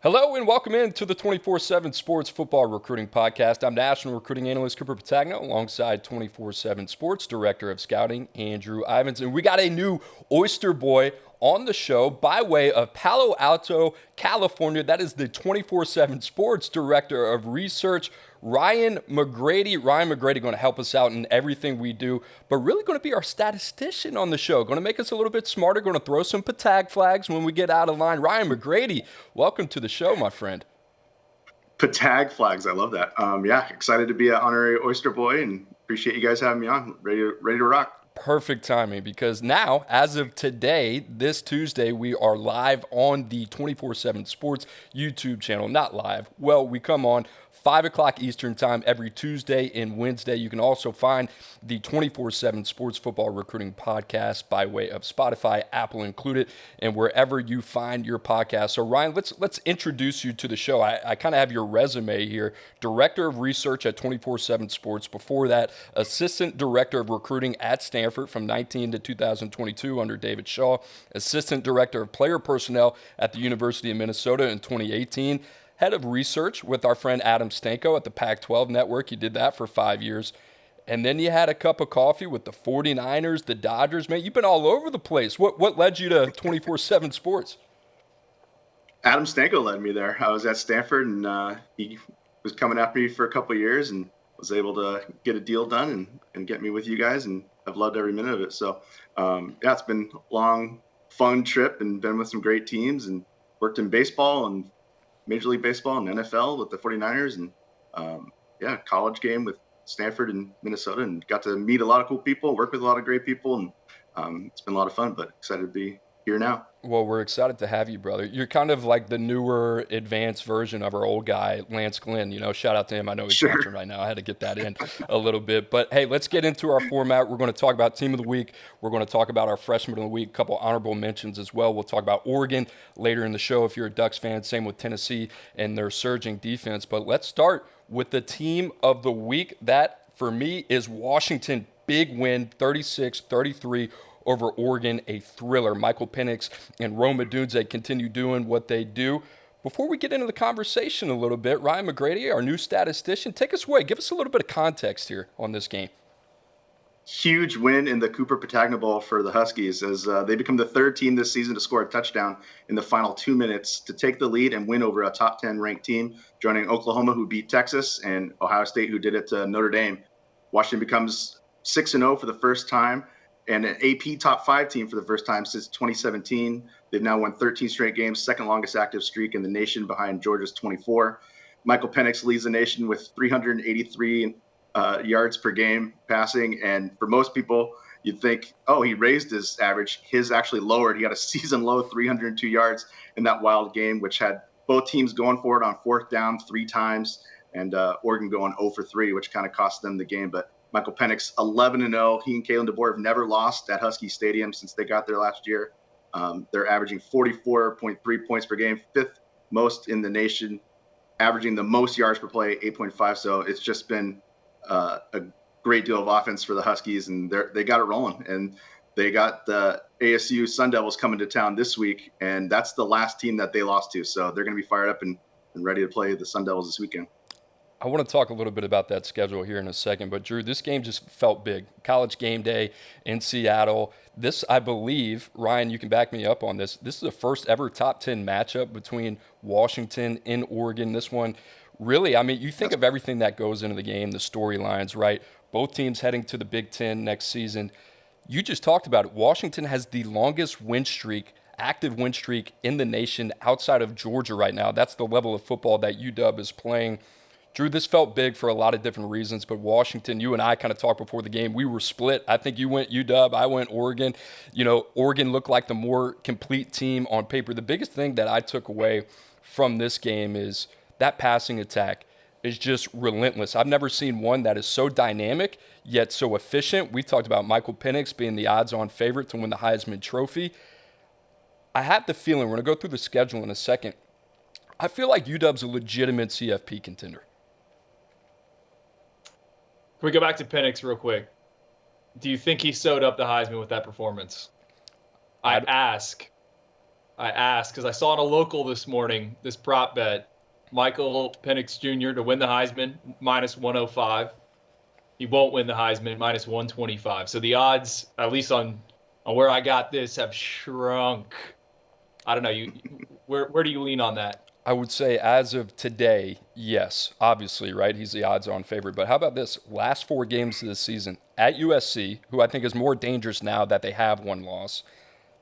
Hello and welcome in to the 24/7 Sports Football Recruiting Podcast. I'm national recruiting analyst Cooper Petagna alongside 24/7 Sports Director of Scouting Andrew Ivins. And we got a new Oyster Boy on the show by way of Palo Alto, California. That is the 24/7 Sports Director of Research, Ryan McGrady. Ryan McGrady going to help us out in everything we do, but really going to be our statistician on the show. Going to make us a little bit smarter, going to throw some Petag flags when we get out of line. Ryan McGrady, welcome to the show, my friend. Petag flags, I love that. Excited to be an honorary Oyster Boy and appreciate you guys having me on. Ready to rock. Perfect timing because now, as of today, this Tuesday, we are live on the 24/7 Sports YouTube channel. Not live. Well, we come on 5 o'clock Eastern time every Tuesday and Wednesday. You can also find the 24/7 Sports Football Recruiting Podcast by way of Spotify, Apple included, and wherever you find your podcast. So, Ryan, let's introduce you to the show. I kind of have your resume here. Director of Research at 24/7 Sports. Before that, Assistant Director of Recruiting at Stanford from 19 to 2022 under David Shaw. Assistant Director of Player Personnel at the University of Minnesota in 2018. Head of Research with our friend Adam Stanko at the Pac-12 Network. You did that for 5 years. And then you had a cup of coffee with the 49ers, the Dodgers. Man, you've been all over the place. What led you to 24/7 Sports? Adam Stanko led me there. I was at Stanford, and he was coming after me for a couple of years and was able to get a deal done and get me with you guys, and I've loved every minute of it. So, it's been a long, fun trip and been with some great teams and worked in baseball and Major League Baseball and NFL with the 49ers and, college game with Stanford and Minnesota, and got to meet a lot of cool people, work with a lot of great people, and it's been a lot of fun, but excited to be here now. Well, we're excited to have you, brother. You're kind of like the newer, advanced version of our old guy, Lance Glenn. Shout out to him. I know he's watching right now. I had to get that in a little bit. But, hey, let's get into our format. We're going to talk about Team of the Week. We're going to talk about our Freshman of the Week, a couple honorable mentions as well. We'll talk about Oregon later in the show if you're a Ducks fan. Same with Tennessee and their surging defense. But let's start with the Team of the Week. That, for me, is Washington. Big win, 36-33 over Oregon, a thriller. Michael Penix and Rome Odunze continue doing what they do. Before we get into the conversation a little bit, Ryan McGrady, our new statistician, take us away. Give us a little bit of context here on this game. Huge win in the Cooper Petagna Bowl for the Huskies as they become the third team this season to score a touchdown in the final 2 minutes to take the lead and win over a top 10 ranked team, joining Oklahoma, who beat Texas, and Ohio State, who did it to Notre Dame. Washington becomes 6-0 for the first time, and an AP top 5 team for the first time since 2017. They've now won 13 straight games, second longest active streak in the nation behind Georgia's 24. Michael Penix leads the nation with 383 yards per game passing. And for most people, you'd think, he raised his average. His actually lowered. He got a season low 302 yards in that wild game, which had both teams going for it on fourth down 3 times, and Oregon going 0 for 3, which kind of cost them the game. But Michael Penix, 11-0. He and Kalen DeBoer have never lost at Husky Stadium since they got there last year. They're averaging 44.3 points per game, 5th most in the nation, averaging the most yards per play, 8.5. So it's just been a great deal of offense for the Huskies, and they got it rolling. And they got the ASU Sun Devils coming to town this week, and that's the last team that they lost to. So they're going to be fired up and ready to play the Sun Devils this weekend. I want to talk a little bit about that schedule here in a second, but Drew, this game just felt big. College game day in Seattle. This, I believe, Ryan, you can back me up on this. This is the first ever top 10 matchup between Washington and Oregon. This one, really, I mean, you think of everything that goes into the game, the storylines, right? Both teams heading to the Big Ten next season. You just talked about it. Washington has the longest win streak, active win streak in the nation outside of Georgia right now. That's the level of football that UW is playing. Drew, this felt big for a lot of different reasons, but Washington, you and I kind of talked before the game. We were split. I think you went UW, I went Oregon. Oregon looked like the more complete team on paper. The biggest thing that I took away from this game is that passing attack is just relentless. I've never seen one that is so dynamic yet so efficient. We talked about Michael Penix being the odds-on favorite to win the Heisman Trophy. I have the feeling, we're going to go through the schedule in a second, I feel like UW's a legitimate CFP contender. Can we go back to Penix real quick? Do you think he sewed up the Heisman with that performance? I ask I asked because I saw on a local this morning this prop bet, Michael Penix Jr. to win the Heisman minus 105. He won't win the Heisman minus 125. So the odds, at least on where I got this, have shrunk. I don't know. Where do you lean on that? I would say as of today, yes, obviously, right? He's the odds-on favorite. But how about this? Last 4 games of the season at USC, who I think is more dangerous now that they have one loss,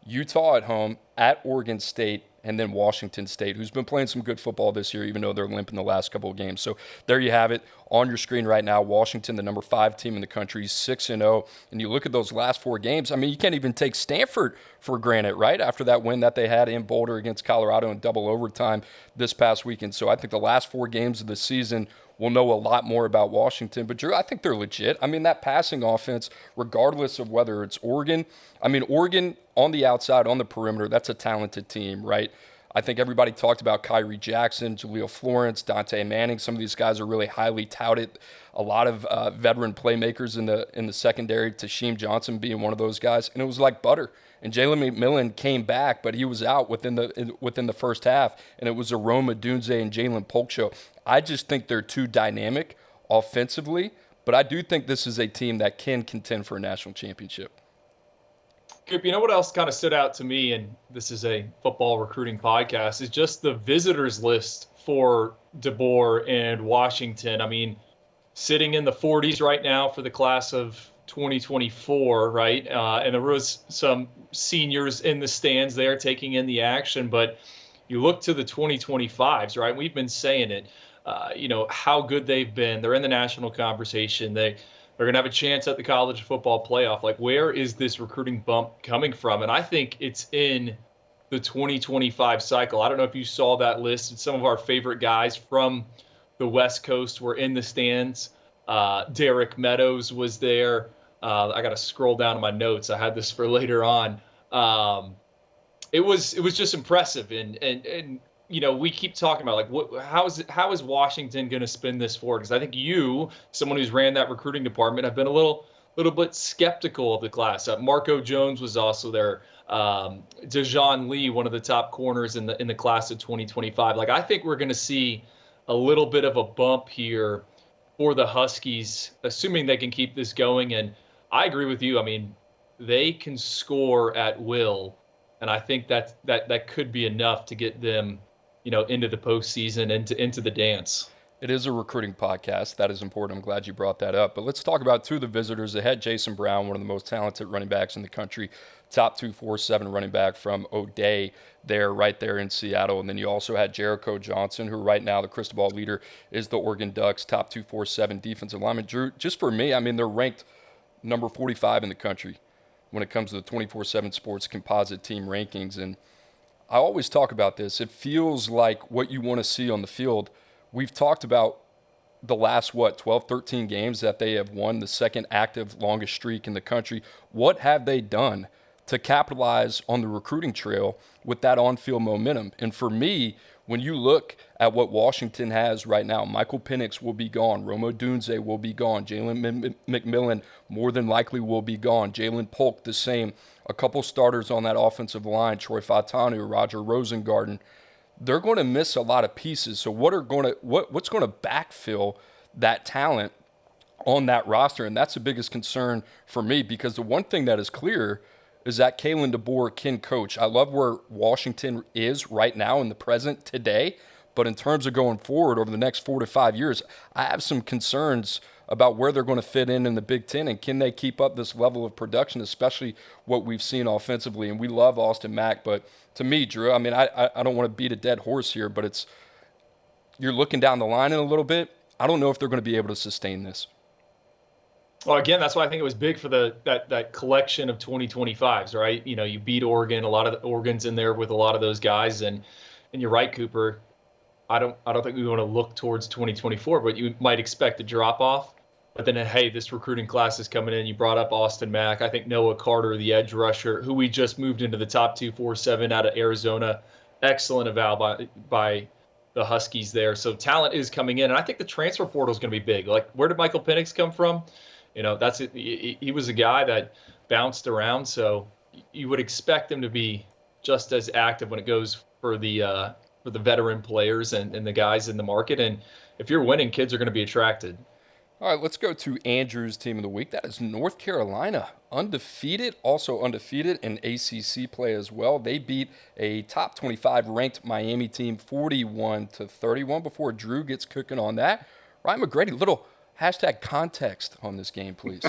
Utah at home, at Oregon State, and then Washington State, who's been playing some good football this year, even though they're limping the last couple of games. So there you have it on your screen right now. Washington, the number 5 team in the country, 6-0. And you look at those last 4 games, I mean, you can't even take Stanford for granted, right? After that win that they had in Boulder against Colorado in double overtime this past weekend. So I think the last 4 games of the season, we'll know a lot more about Washington. But, Drew, I think they're legit. I mean, that passing offense, regardless of whether it's Oregon, Oregon on the outside, on the perimeter, that's a talented team, right? I think everybody talked about Kyrie Jackson, Jaleel Florence, Dante Manning. Some of these guys are really highly touted. A lot of veteran playmakers in the secondary, Tasheem Johnson being one of those guys. And it was like butter. And Jalen McMillan came back, but he was out within the first half. And it was a Rome Odunze and Jalen Polk show. I just think they're too dynamic offensively. But I do think this is a team that can contend for a national championship. Coop, you know what else kind of stood out to me, and this is a football recruiting podcast, is just the visitors list for DeBoer and Washington. I mean, sitting in the 40s right now for the class of 2024, right? And there was some seniors in the stands there taking in the action, but you look to the 2025s, right? We've been saying it, how good they've been. They're in the national conversation. They're going to have a chance at the college football playoff. Like, where is this recruiting bump coming from? And I think it's in the 2025 cycle. I don't know if you saw that list. And some of our favorite guys from the West Coast were in the stands. Derek Meadows was there. I got to scroll down to my notes. I had this for later on. It was just impressive. And we keep talking about, like, how is Washington going to spin this forward? Because I think you, someone who's ran that recruiting department, have been a little bit skeptical of the class. Marco Jones was also there. Dejon Lee, one of the top corners in the class of 2025. Like, I think we're going to see a little bit of a bump here for the Huskies, assuming they can keep this going. And I agree with you. I mean, they can score at will, and I think that could be enough to get them into the postseason, into the dance. It is a recruiting podcast. That is important. I'm glad you brought that up. But let's talk about 2 of the visitors. They had Jason Brown, one of the most talented running backs in the country, top 247 running back from O'Day right there in Seattle. And then you also had Jericho Johnson, who right now the Cristobal leader is the Oregon Ducks, top 247 defensive lineman. Drew, just for me, I mean, they're ranked number 45 in the country when it comes to the 24/7 Sports composite team rankings. And I always talk about this. It feels like what you want to see on the field. We've talked about the last, 12, 13 games that they have won, the second active longest streak in the country. What have they done to capitalize on the recruiting trail with that on-field momentum? And for me, when you look at what Washington has right now, Michael Penix will be gone. Rome Odunze will be gone. Jalen McMillan more than likely will be gone. Jalen Polk the same. A couple starters on that offensive line, Troy Fautanu, Roger Rosengarten. They're going to miss a lot of pieces. So what's going to backfill that talent on that roster? And that's the biggest concern for me, because the one thing that is clear is that Kalen DeBoer can coach. I love where Washington is right now in the present today, but in terms of going forward over the next 4 to 5 years, I have some concerns about where they're going to fit in the Big Ten, and can they keep up this level of production, especially what we've seen offensively. And we love Austin Mack, but to me, Drew, I mean, I don't want to beat a dead horse here, but you're looking down the line in a little bit. I don't know if they're going to be able to sustain this. Well, again, that's why I think it was big for that collection of 2025s, right? You beat Oregon, a lot of the Oregon's in there with a lot of those guys, and you're right, Cooper. I don't think we want to look towards 2024, but you might expect a drop off. But then, hey, this recruiting class is coming in. You brought up Austin Mack. I think Noah Carter, the edge rusher, who we just moved into the top 247 out of Arizona. Excellent eval by the Huskies there. So talent is coming in, and I think the transfer portal is going to be big. Like, where did Michael Penix come from? That's it. He was a guy that bounced around, so you would expect him to be just as active when it goes for the veteran players and the guys in the market. And if you're winning, kids are going to be attracted. All right, let's go to Andrew's team of the week. That is North Carolina, undefeated, also undefeated in ACC play as well. They beat a top 25 ranked Miami team 41-31 before Drew gets cooking on that. Ryan McGrady, little hashtag context on this game, please.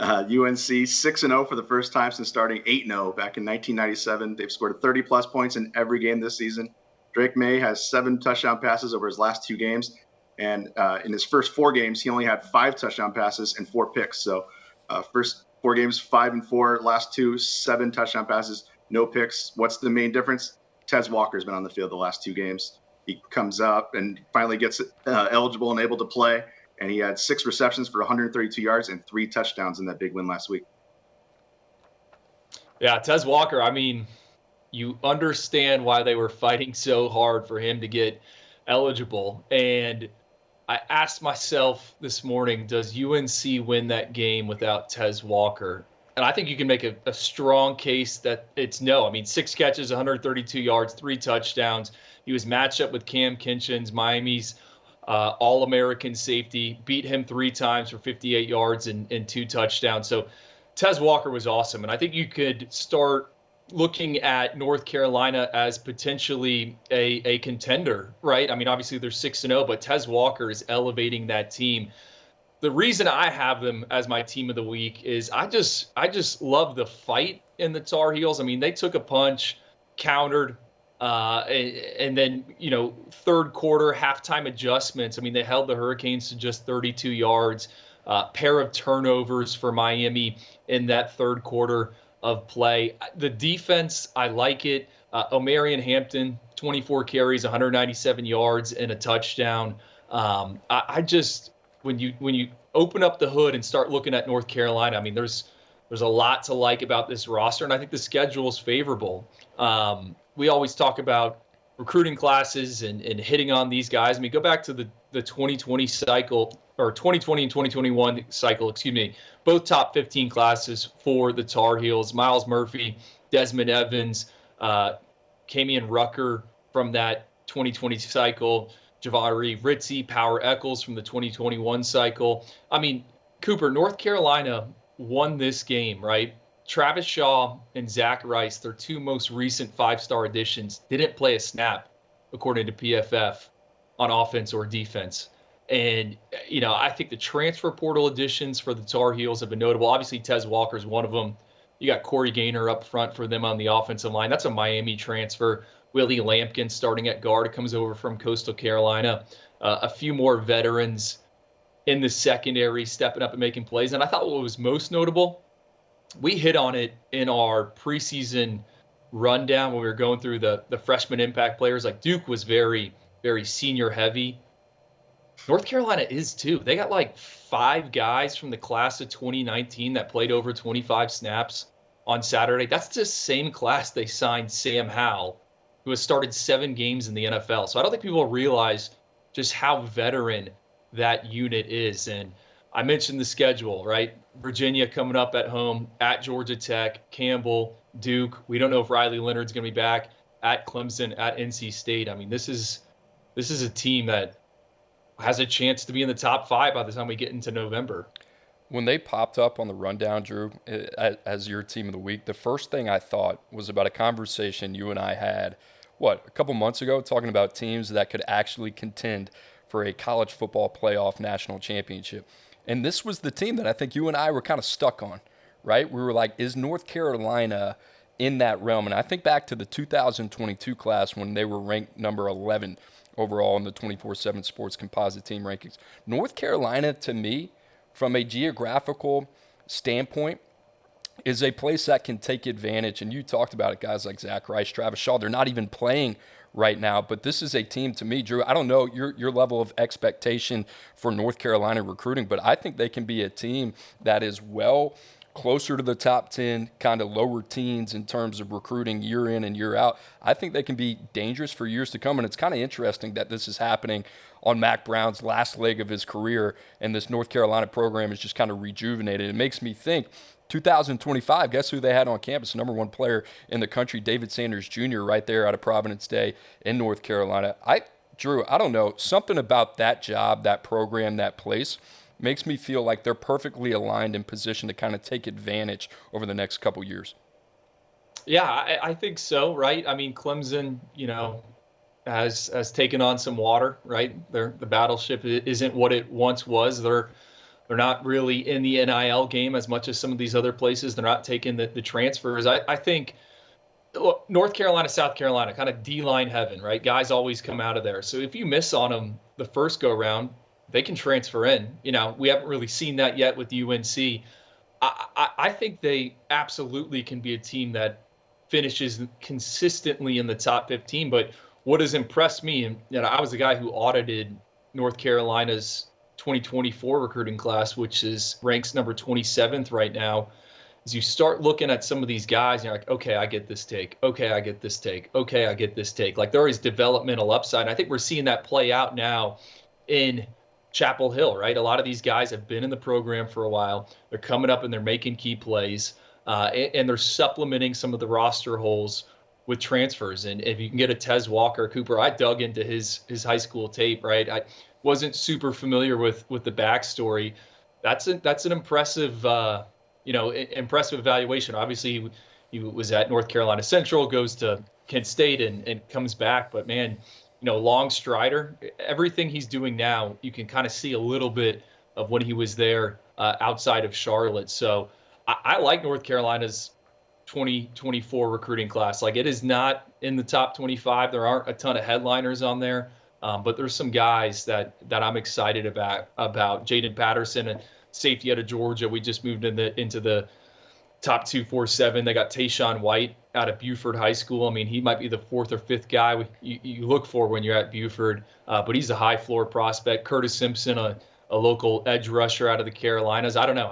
UNC 6-0 for the first time since starting 8-0 back in 1997. They've scored 30-plus points in every game this season. Drake May has 7 touchdown passes over his last 2 games. And in his first 4 games, he only had 5 touchdown passes and 4 picks. So first 4 games, 5 and 4. Last 2, 7 touchdown passes, no picks. What's the main difference? Tez Walker's been on the field the last 2 games. He comes up and finally gets eligible and able to play. And he had 6 receptions for 132 yards and 3 touchdowns in that big win last week. Yeah, Tez Walker, I mean, you understand why they were fighting so hard for him to get eligible. And I asked myself this morning, does UNC win that game without Tez Walker? And I think you can make a strong case that it's no. I mean, 6 catches, 132 yards, 3 touchdowns. He was matched up with Cam Kinchins, Miami's All-American safety, beat him 3 times for 58 yards and 2 touchdowns. So Tez Walker was awesome. And I think you could start looking at North Carolina as potentially a contender, right? I mean, obviously they're 6-0, but Tez Walker is elevating that team. The reason I have them as my team of the week is I just love the fight in the Tar Heels. I mean, they took a punch, countered, and then, third quarter halftime adjustments. I mean, they held the Hurricanes to just 32 yards, pair of turnovers for Miami in that third quarter of play. The defense, I like it. Omarion Hampton, 24 carries, 197 yards, and a touchdown. I just, when you open up the hood and start looking at North Carolina, I mean, there's a lot to like about this roster, and I think the schedule is favorable. We always talk about recruiting classes and hitting on these guys. I mean, go back to the 2020 cycle, or 2020 and 2021 cycle, both top 15 classes for the Tar Heels. Miles Murphy, Desmond Evans, Camion Rucker from that 2020 cycle, Javari Ritzy, Power Eccles from the 2021 cycle. I mean, Cooper, North Carolina won this game, right? Travis Shaw and Zach Rice, their 2 most recent 5-star additions, didn't play a snap, according to PFF, on offense or defense. And, I think the transfer portal additions for the Tar Heels have been notable. Obviously, Tez Walker is one of them. You got Corey Gaynor up front for them on the offensive line. That's a Miami transfer. Willie Lampkin starting at guard, comes over from Coastal Carolina. A few more veterans in the secondary stepping up and making plays. And I thought what was most notable, we hit on it in our preseason rundown when we were going through the freshman impact players. Like Duke was very, very senior heavy. North Carolina is too. They got like 5 guys from the class of 2019 that played over 25 snaps on Saturday. That's the same class they signed Sam Howell, who has started 7 games in the NFL. So I don't think people realize just how veteran that unit is. And I mentioned the schedule, right? Virginia coming up at home, at Georgia Tech, Campbell, Duke. We don't know if Riley Leonard's going to be back, at Clemson, at NC State. I mean, this is a team that has a chance to be in the top 5 by the time we get into November. When they popped up on the rundown, Drew, as your team of the week, the first thing I thought was about a conversation you and I had, a couple months ago, talking about teams that could actually contend for a college football playoff national championship. And this was the team that I think you and I were kind of stuck on, right? We were like, is North Carolina in that realm? And I think back to the 2022 class when they were ranked number 11 overall in the 24/7 Sports Composite Team rankings. North Carolina, to me, from a geographical standpoint, is a place that can take advantage. And you talked about it, guys like Zach Rice, Travis Shaw. They're not even playing right now, but this is a team, to me, Drew, I don't know your level of expectation for North Carolina recruiting, but I think they can be a team that is well closer to the top 10, kind of lower teens in terms of recruiting year in and year out. I think they can be dangerous for years to come. And it's kind of interesting that this is happening on Mack Brown's last leg of his career, and this North Carolina program is just kind of rejuvenated. It makes me think 2025, guess who they had on campus? Number one player in the country, David Sanders Jr., right there out of Providence Day in North Carolina. Drew, I don't know, something about that job, that program, that place makes me feel like they're perfectly aligned in position to kind of take advantage over the next couple years. Yeah, I think so, right? I mean, Clemson, has taken on some water, right? The battleship isn't what it once was. They're not really in the NIL game as much as some of these other places. They're not taking the transfers. I think North Carolina, South Carolina, kind of D-line heaven, right? Guys always come out of there. So if you miss on them the first go round, they can transfer in. We haven't really seen that yet with UNC. I think they absolutely can be a team that finishes consistently in the top 15. But what has impressed me, and I was the guy who audited North Carolina's 2024 recruiting class, which ranks number 27th right now, is you start looking at some of these guys, and you're like, okay, I get this take. Okay, I get this take. Okay, I get this take. Like, there is developmental upside. And I think we're seeing that play out now in Chapel Hill, right? A lot of these guys have been in the program for a while. They're coming up and they're making key plays, and they're supplementing some of the roster holes with transfers. And if you can get a Tez Walker, Cooper, I dug into his high school tape, right? I wasn't super familiar with the backstory. That's an impressive, impressive evaluation. Obviously, he was at North Carolina Central, goes to Kent State and comes back. But man, long strider, everything he's doing now, you can kind of see a little bit of when he was there outside of Charlotte. So I like North Carolina's 2024 recruiting class. Like, it is not in the top 25. There aren't a ton of headliners on there, but there's some guys that I'm excited about Jaden Patterson, and safety out of Georgia. We just moved into the top 247. They got Tayshawn White out of Buford High School. I mean, he might be the fourth or fifth guy you look for when you're at Buford, but he's a high floor prospect. Curtis Simpson, a local edge rusher out of the Carolinas. I don't know.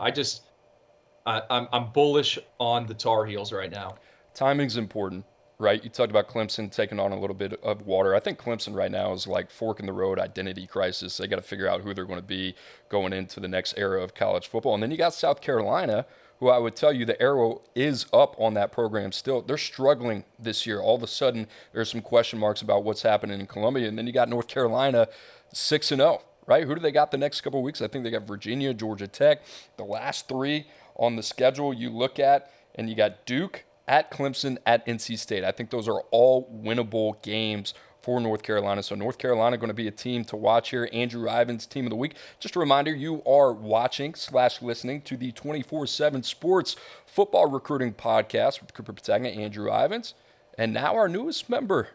I'm bullish on the Tar Heels right now. Timing's important, right? You talked about Clemson taking on a little bit of water. I think Clemson right now is like fork in the road identity crisis. They got to figure out who they're going to be going into the next era of college football. And then you got South Carolina, who I would tell you the arrow is up on that program still. They're struggling this year. All of a sudden, there's some question marks about what's happening in Columbia. And then you got North Carolina 6-0, right? Who do they got the next couple of weeks? I think they got Virginia, Georgia Tech. The last three on the schedule you look at, and you got Duke, at Clemson, at NC State. I think those are all winnable games for North Carolina. So North Carolina going to be a team to watch here. Andrew Ivins, Team of the Week. Just a reminder, you are watching/listening to the 24/7 Sports Football Recruiting Podcast with Cooper Petagna, Andrew Ivins, and now our newest member,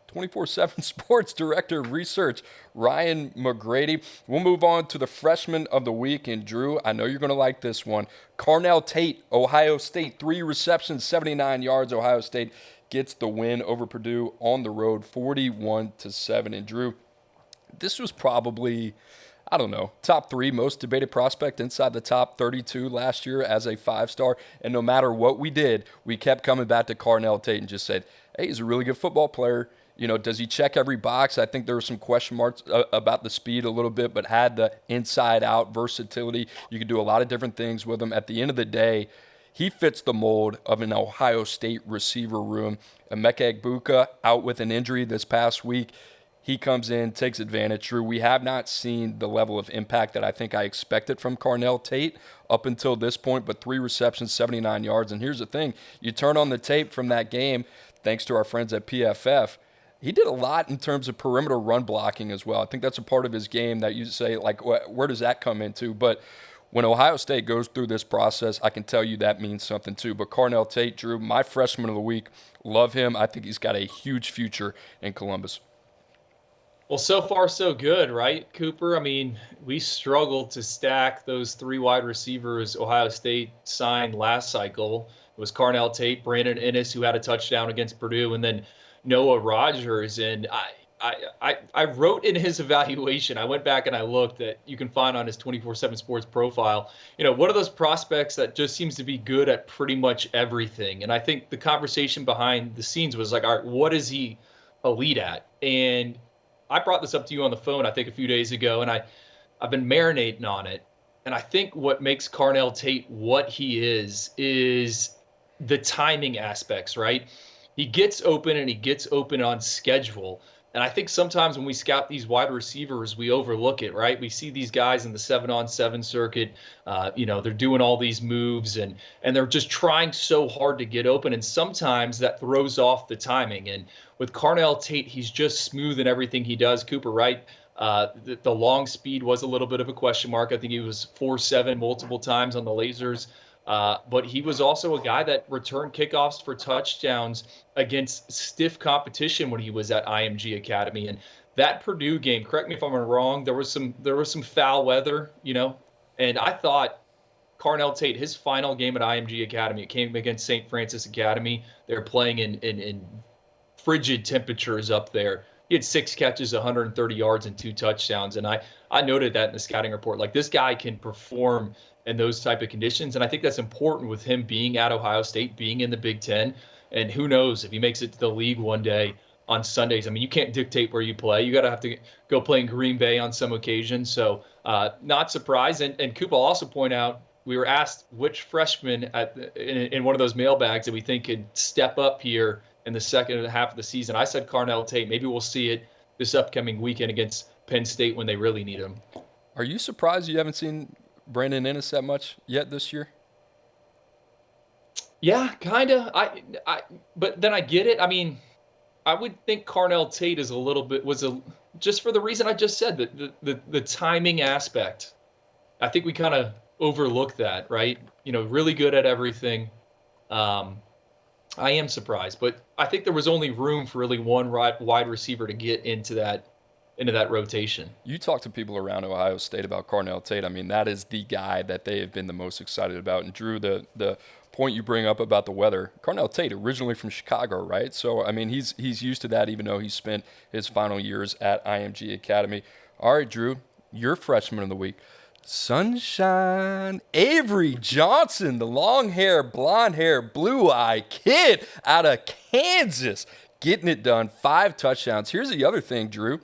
24/7 Sports Director of Research, Ryan McGrady. We'll move on to the Freshman of the Week. And Drew, I know you're going to like this one. Carnell Tate, Ohio State, 3 receptions, 79 yards. Ohio State gets the win over Purdue on the road, 41-7. And Drew, this was probably, I don't know, top 3 most debated prospect inside the top 32 last year as a 5-star. And no matter what we did, we kept coming back to Carnell Tate and just said, hey, he's a really good football player. Does he check every box? I think there were some question marks about the speed a little bit, but had the inside-out versatility. You could do a lot of different things with him. At the end of the day, he fits the mold of an Ohio State receiver room. Emeka Egbuka out with an injury this past week. He comes in, takes advantage. Drew, we have not seen the level of impact that I think I expected from Carnell Tate up until this point, but 3 receptions, 79 yards. And here's the thing. You turn on the tape from that game, thanks to our friends at PFF, he did a lot in terms of perimeter run blocking as well. I think that's a part of his game that you say, like, where does that come into? But when Ohio State goes through this process, I can tell you that means something too. But Carnell Tate, Drew, my Freshman of the Week, love him. I think he's got a huge future in Columbus. Well, so far so good, right, Cooper? I mean, we struggled to stack those 3 wide receivers Ohio State signed last cycle. It was Carnell Tate, Brandon Ennis, who had a touchdown against Purdue, and then Noah Rogers. And I wrote in his evaluation, I went back and I looked, that you can find on his 24/7 Sports profile, what are those prospects that just seems to be good at pretty much everything? And I think the conversation behind the scenes was like, all right, what is he elite at? And I brought this up to you on the phone, I think a few days ago, and I've been marinating on it. And I think what makes Carnell Tate what he is the timing aspects, right? He gets open and he gets open on schedule. And I think sometimes when we scout these wide receivers, we overlook it, right? We see these guys in the 7-on-7 circuit, they're doing all these moves and they're just trying so hard to get open. And sometimes that throws off the timing. And with Carnell Tate, he's just smooth in everything he does. Cooper, right? The long speed was a little bit of a question mark. I think he was 4.7 multiple times on the lasers. But he was also a guy that returned kickoffs for touchdowns against stiff competition when he was at IMG Academy. And that Purdue game, correct me if I'm wrong, there was some foul weather, and I thought Carnell Tate, his final game at IMG Academy, it came against St. Francis Academy. They're playing in frigid temperatures up there. He had 6 catches, 130 yards, and 2 touchdowns. And I noted that in the scouting report. Like, this guy can perform in those type of conditions. And I think that's important with him being at Ohio State, being in the Big Ten. And who knows if he makes it to the league one day on Sundays. I mean, you can't dictate where you play. You got to have to go play in Green Bay on some occasions. So not surprised. And Coop, I'll also point out, we were asked which freshman in one of those mailbags that we think could step up here in the second half of the season. I said Carnell Tate. Maybe we'll see it this upcoming weekend against Penn State when they really need him. Are you surprised you haven't seen Brandon Ennis that much yet this year? Yeah, kind of. But then I get it. I mean, I would think Carnell Tate is just for the reason I just said, the timing aspect. I think we kind of overlook that, right? Really good at everything. I am surprised, but I think there was only room for really one wide receiver to get into that rotation. You talk to people around Ohio State about Carnell Tate. I mean, that is the guy that they have been the most excited about. And Drew, the point you bring up about the weather, Carnell Tate, originally from Chicago, right? So, I mean, he's used to that, even though he spent his final years at IMG Academy. All right, Drew, your freshman of the week. Sunshine Avery Johnson, the long hair, blonde hair, blue eye kid out of Kansas, getting it done. 5 touchdowns. Here's the other thing, Drew.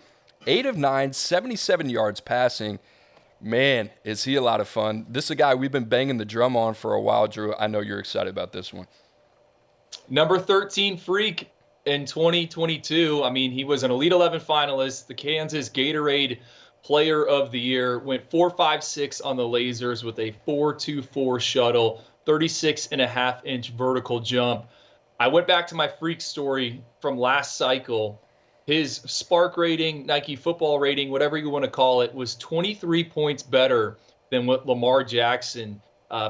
8 of 9, 77 yards passing. Man, is he a lot of fun. This is a guy we've been banging the drum on for a while, Drew. I know you're excited about this one. Number 13 freak in 2022. I mean, he was an Elite 11 finalist, the Kansas Gatorade Player of the Year, went 4.56 on the lasers with a 4.24 shuttle, 36.5-inch vertical jump. I went back to my freak story from last cycle. His Spark rating, Nike football rating, whatever you want to call it, was 23 points better than what Lamar Jackson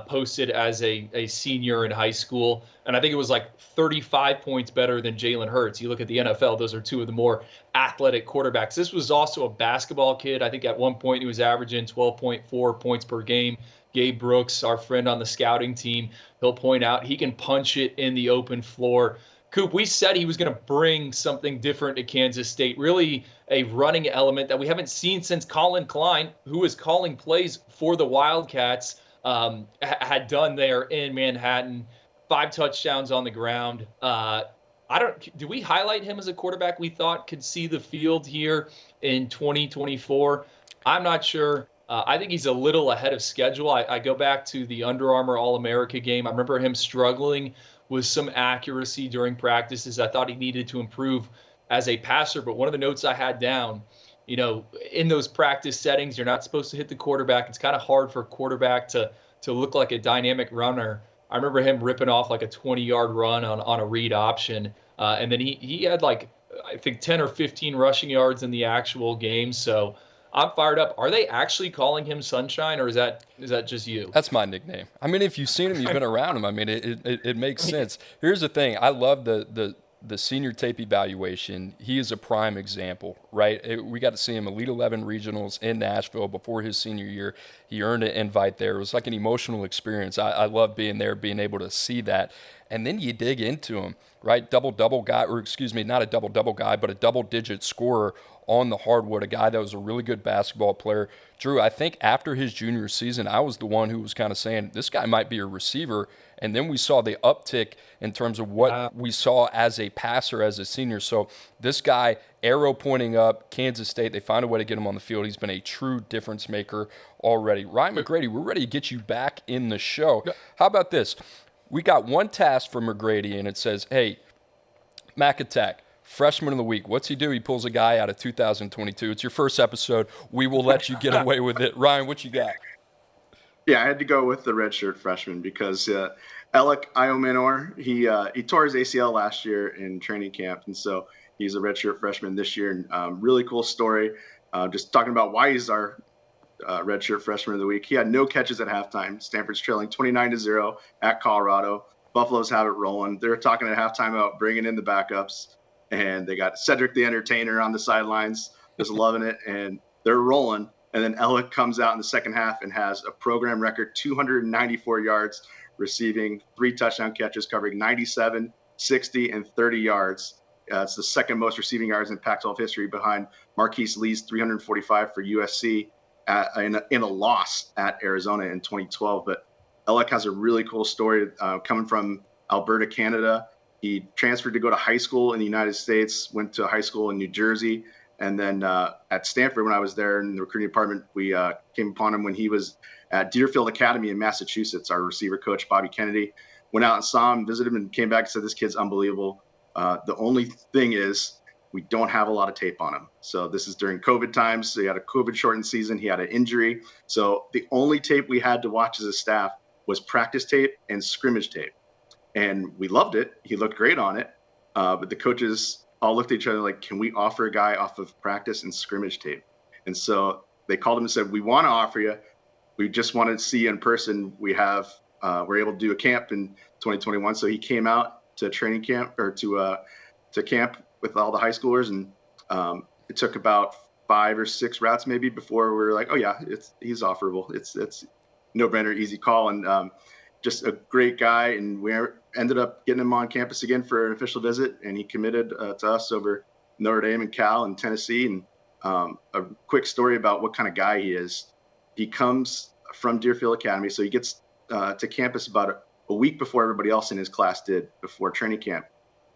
posted as a senior in high school. And I think it was like 35 points better than Jalen Hurts. You look at the NFL, those are two of the more athletic quarterbacks. This was also a basketball kid. I think at one point he was averaging 12.4 points per game. Gabe Brooks, our friend on the scouting team, he'll point out he can punch it in the open floor. Coop, we said he was going to bring something different to Kansas State, really a running element that we haven't seen since Colin Klein, who was calling plays for the Wildcats, had done there in Manhattan. 5 touchdowns on the ground. Do we highlight him as a quarterback we thought could see the field here in 2024? I'm not sure. I think he's a little ahead of schedule. I go back to the Under Armour All-America game. I remember him struggling with some accuracy during practices. I thought he needed to improve as a passer, but one of the notes I had down, in those practice settings, you're not supposed to hit the quarterback. It's kind of hard for a quarterback to look like a dynamic runner. I remember him ripping off like a 20-yard run on a read option. And then he had like, I think 10 or 15 rushing yards in the actual game. So I'm fired up. Are they actually calling him Sunshine, or is that just you? That's my nickname. I mean, if you've seen him, you've been around him. I mean, it makes sense. Here's the thing. I love the the senior tape evaluation, he is a prime example, right? We got to see him Elite 11 regionals in Nashville before his senior year. He earned an invite there. It was like an emotional experience. I love being there, being able to see that. And then you dig into him, right? Double-double guy, or excuse me, not a double-double guy, but a double-digit scorer on the hardwood, a guy that was a really good basketball player. Drew, I think after his junior season, I was the one who was kind of saying, this guy might be a receiver. And then we saw the uptick in terms of what we saw as a passer as a senior. So this guy, arrow pointing up, Kansas State, they find a way to get him on the field. He's been a true difference maker already. Ryan McGrady, we're ready to get you back in the show. How about this? We got one task from McGrady, and it says, hey, Mac Attack, freshman of the week. What's he do? He pulls a guy out of 2022. It's your first episode. We will let you get away with it. Ryan, what you got? Yeah, I had to go with the redshirt freshman because Alec Iomenor, he tore his ACL last year in training camp, and so he's a redshirt freshman this year. And really cool story. Just talking about why he's our redshirt freshman of the week. He had no catches at halftime. Stanford's trailing 29-0 at Colorado. Buffalo's have it rolling. They're talking at halftime about bringing in the backups, and they got Cedric the Entertainer on the sidelines, just loving it, and they're rolling. And then Alec comes out in the second half and has a program record 294 yards, receiving 3 touchdown catches, covering 97, 60, and 30 yards. It's the second most receiving yards in Pac-12 history behind Marquise Lee's 345 for USC in a loss at Arizona in 2012. But Alec has a really cool story coming from Alberta, Canada. He transferred to go to high school in the United States, went to high school in New Jersey. And then at Stanford, when I was there in the recruiting department, we came upon him when he was at Deerfield Academy in Massachusetts. Our receiver coach, Bobby Kennedy, went out and saw him, visited him, and came back and said, this kid's unbelievable. The only thing is we don't have a lot of tape on him. So this is during COVID times. So he had a COVID-shortened season. He had an injury. So the only tape we had to watch as a staff was practice tape and scrimmage tape. And we loved it. He looked great on it. But the coaches all looked at each other like, can we offer a guy off of practice and scrimmage tape? And so they called him and said, we want to offer you. We just wanted to see you in person. We're able to do a camp in 2021. So he came out to training camp or to camp with all the high schoolers. And it took about 5 or 6 routes maybe before we were like, oh yeah, he's offerable. It's no brainer, easy call. And just a great guy. And we ended up getting him on campus again for an official visit, and he committed to us over Notre Dame and Cal and Tennessee. And a quick story about what kind of guy he is. He comes from Deerfield Academy, so he gets to campus about a week before everybody else in his class did, before training camp.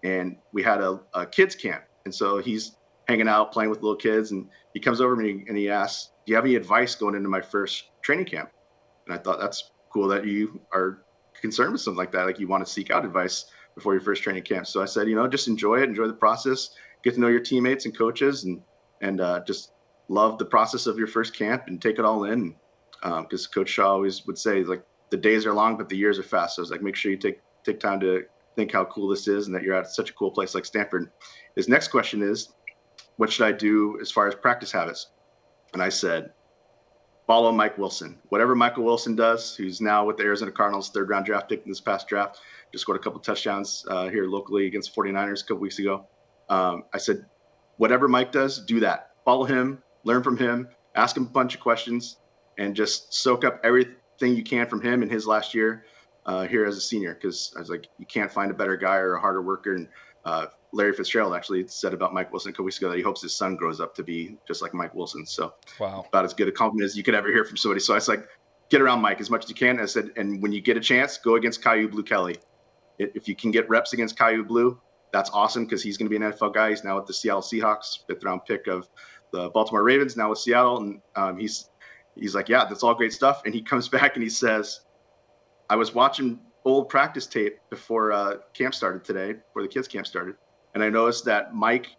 And we had a kids camp, and so he's hanging out, playing with little kids, and he comes over to me and he asks, do you have any advice going into my first training camp? And I thought, that's cool that you are concerned with something like that, like you want to seek out advice before your first training camp. So I said, just enjoy it, enjoy the process, get to know your teammates and coaches, and just love the process of your first camp and take it all in. Because Coach Shaw always would say, like, the days are long, but the years are fast. So I was like, make sure you take time to think how cool this is and that you're at such a cool place like Stanford. His next question is, what should I do as far as practice habits? And I said, follow Mike Wilson. Whatever Michael Wilson does, who's now with the Arizona Cardinals, 3rd-round draft pick in this past draft, just scored a couple touchdowns here locally against 49ers a couple weeks ago. I said, whatever Mike does, do that. Follow him, learn from him, ask him a bunch of questions, and just soak up everything you can from him in his last year here as a senior. Because I was like, you can't find a better guy or a harder worker. And Larry Fitzgerald actually said about Mike Wilson a couple weeks ago that he hopes his son grows up to be just like Mike Wilson. So wow, about as good a compliment as you could ever hear from somebody. So I was like, get around Mike as much as you can. I said, and when you get a chance, go against Caillou Blue Kelly. If you can get reps against Caillou Blue, that's awesome, because he's going to be an NFL guy. He's now with the Seattle Seahawks, 5th-round pick of the Baltimore Ravens, now with Seattle. And he's like, yeah, that's all great stuff. And he comes back and he says, I was watching old practice tape before camp started today, before the kids camp started. And I noticed that Mike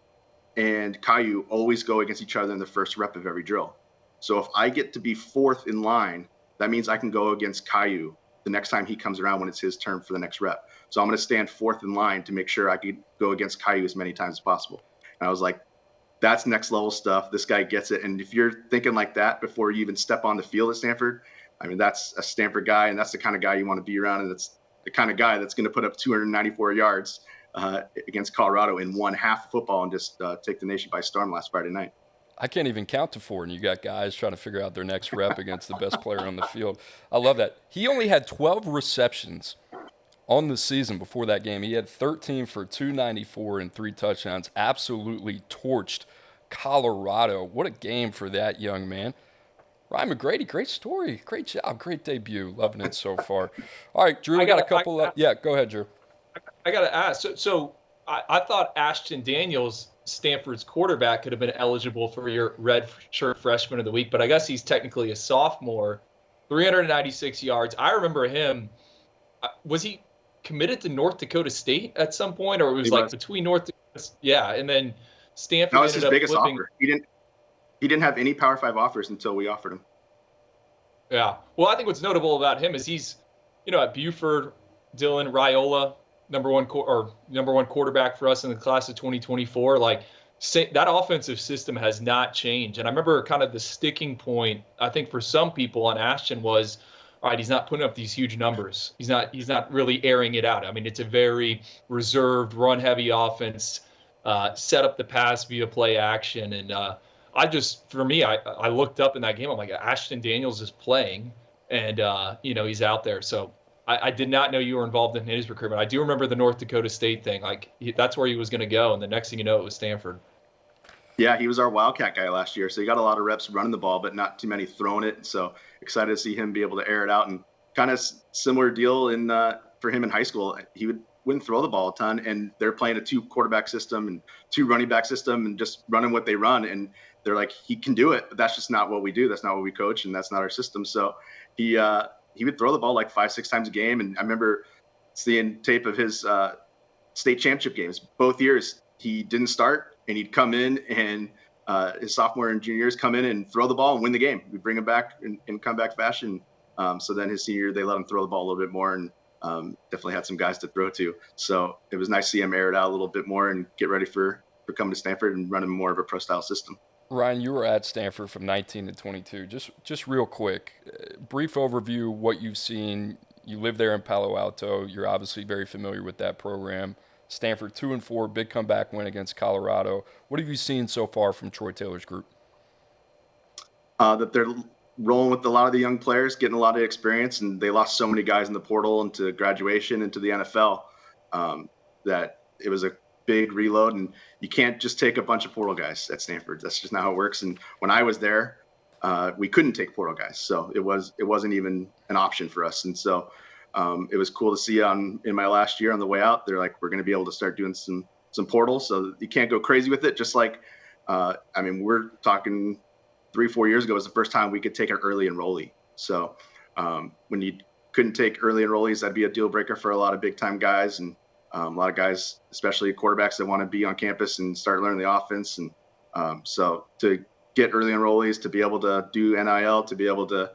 and Caillou always go against each other in the first rep of every drill. So if I get to be 4th in line, that means I can go against Caillou the next time he comes around when it's his turn for the next rep. So I'm going to stand 4th in line to make sure I can go against Caillou as many times as possible. And I was like, that's next level stuff. This guy gets it. And if you're thinking like that before you even step on the field at Stanford, I mean, that's a Stanford guy, and that's the kind of guy you want to be around. And that's the kind of guy that's going to put up 294 yards against Colorado in one half of football and just take the nation by storm last Friday night. I can't even count to 4, and you got guys trying to figure out their next rep against the best player on the field. I love that. He only had 12 receptions on the season before that game. He had 13 for 294 and 3 touchdowns. Absolutely torched Colorado. What a game for that young man. Ryan McGrady, great story. Great job. Great debut. Loving it so far. All right, Drew, I got a couple. Yeah, go ahead, Drew. I got to ask. So I thought Ashton Daniels, Stanford's quarterback, could have been eligible for your Redshirt freshman of the week, but I guess he's technically a sophomore. 396 yards. I remember him. Was he committed to North Dakota State at some point, or it was between North Dakota? Yeah, and then Stanford. That was his biggest offer. He didn't have any Power 5 offers until we offered him. Yeah. Well, I think what's notable about him is he's, at Buford, Dylan Raiola, number one quarterback for us in the class of 2024. That offensive system has not changed. And I remember kind of the sticking point, I think, for some people on Ashton was, all right, he's not putting up these huge numbers. He's not really airing it out. I mean, it's a very reserved, run-heavy offense, set up the pass via play action. And I looked up in that game. I'm like, Ashton Daniels is playing, and he's out there. So I did not know you were involved in his recruitment. I do remember the North Dakota State thing. That's where he was going to go, and the next thing you know, it was Stanford. Yeah, he was our Wildcat guy last year, so he got a lot of reps running the ball, but not too many throwing it. So excited to see him be able to air it out. And kind of similar deal for him in high school. He wouldn't throw the ball a ton, and they're playing a 2-quarterback system and 2 running back system and just running what they run. And they're like, he can do it, but that's just not what we do. That's not what we coach, and that's not our system. So he would throw the ball 5-6 times a game. And I remember seeing tape of his state championship games. Both years he didn't start, and he'd come in and his sophomore and junior years come in and throw the ball and win the game. We'd bring him back in comeback fashion. So then his senior year, they let him throw the ball a little bit more, and definitely had some guys to throw to. So it was nice to see him air it out a little bit more and get ready for coming to Stanford and running more of a pro-style system. Ryan, you were at Stanford from 19 to 22. Just real quick, brief overview, what you've seen. You live there in Palo Alto. You're obviously very familiar with that program. Stanford 2-4, big comeback win against Colorado. What have you seen so far from Troy Taylor's group? That they're rolling with a lot of the young players, getting a lot of experience, and they lost so many guys in the portal into graduation, into the NFL, that it was a big reload, and you can't just take a bunch of portal guys at Stanford. That's just not how it works. And when I was there, we couldn't take portal guys, so it wasn't even an option for us. And so it was cool to see in my last year on the way out, they're like, we're going to be able to start doing some portals, so you can't go crazy with it. Just like, we're talking 3-4 years ago was the first time we could take an early enrollee. So when you couldn't take early enrollees, that'd be a deal breaker for a lot of big time guys, and a lot of guys, especially quarterbacks, that want to be on campus and start learning the offense. And so to get early enrollees, to be able to do NIL, to be able to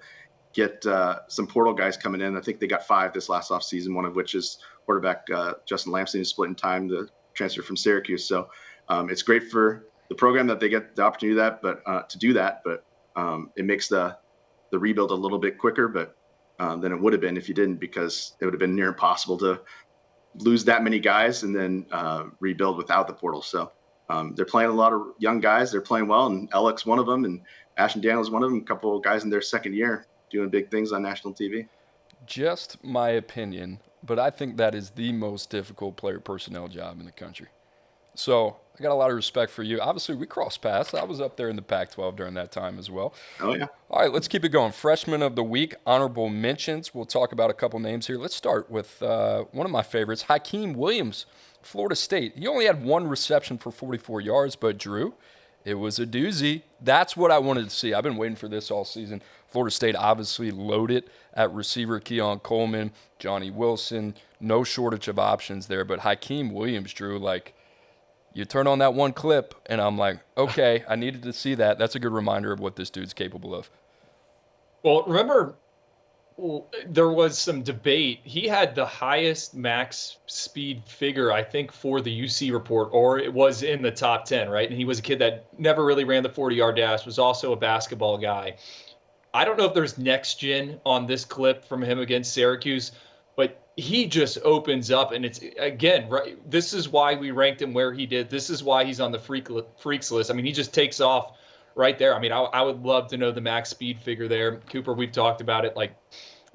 get some portal guys coming in. I think they got 5 this last offseason, one of which is quarterback Justin Lamson, who's split in time, the transfer from Syracuse. So it's great for the program that they get the opportunity to do that, but it makes the rebuild a little bit quicker than it would have been if you didn't, because it would have been near impossible to lose that many guys and then rebuild without the portal. So they're playing a lot of young guys. They're playing well, and Alex one of them, and Ashton Daniels one of them. A couple of guys in their second year doing big things on national TV. Just my opinion, but I think that is the most difficult player personnel job in the country. So I got a lot of respect for you. Obviously, we crossed paths. I was up there in the Pac-12 during that time as well. Oh, yeah. All right, let's keep it going. Freshman of the week, honorable mentions. We'll talk about a couple names here. Let's start with one of my favorites, Hakeem Williams, Florida State. He only had 1 reception for 44 yards, but Drew, it was a doozy. That's what I wanted to see. I've been waiting for this all season. Florida State obviously loaded at receiver. Keon Coleman, Johnny Wilson, no shortage of options there. But Hakeem Williams, Drew, you turn on that one clip, and I'm like, okay, I needed to see that. That's a good reminder of what this dude's capable of. Well, remember, there was some debate. He had the highest max speed figure, I think, for the UC report, or it was in the top 10, right? And he was a kid that never really ran the 40-yard dash, was also a basketball guy. I don't know if there's next gen on this clip from him against Syracuse, but he just opens up, and it's, again, right, this is why we ranked him where he did. This is why he's on the freaks list. I mean, he just takes off right there. I mean, I would love to know the max speed figure there. Cooper, we've talked about it, like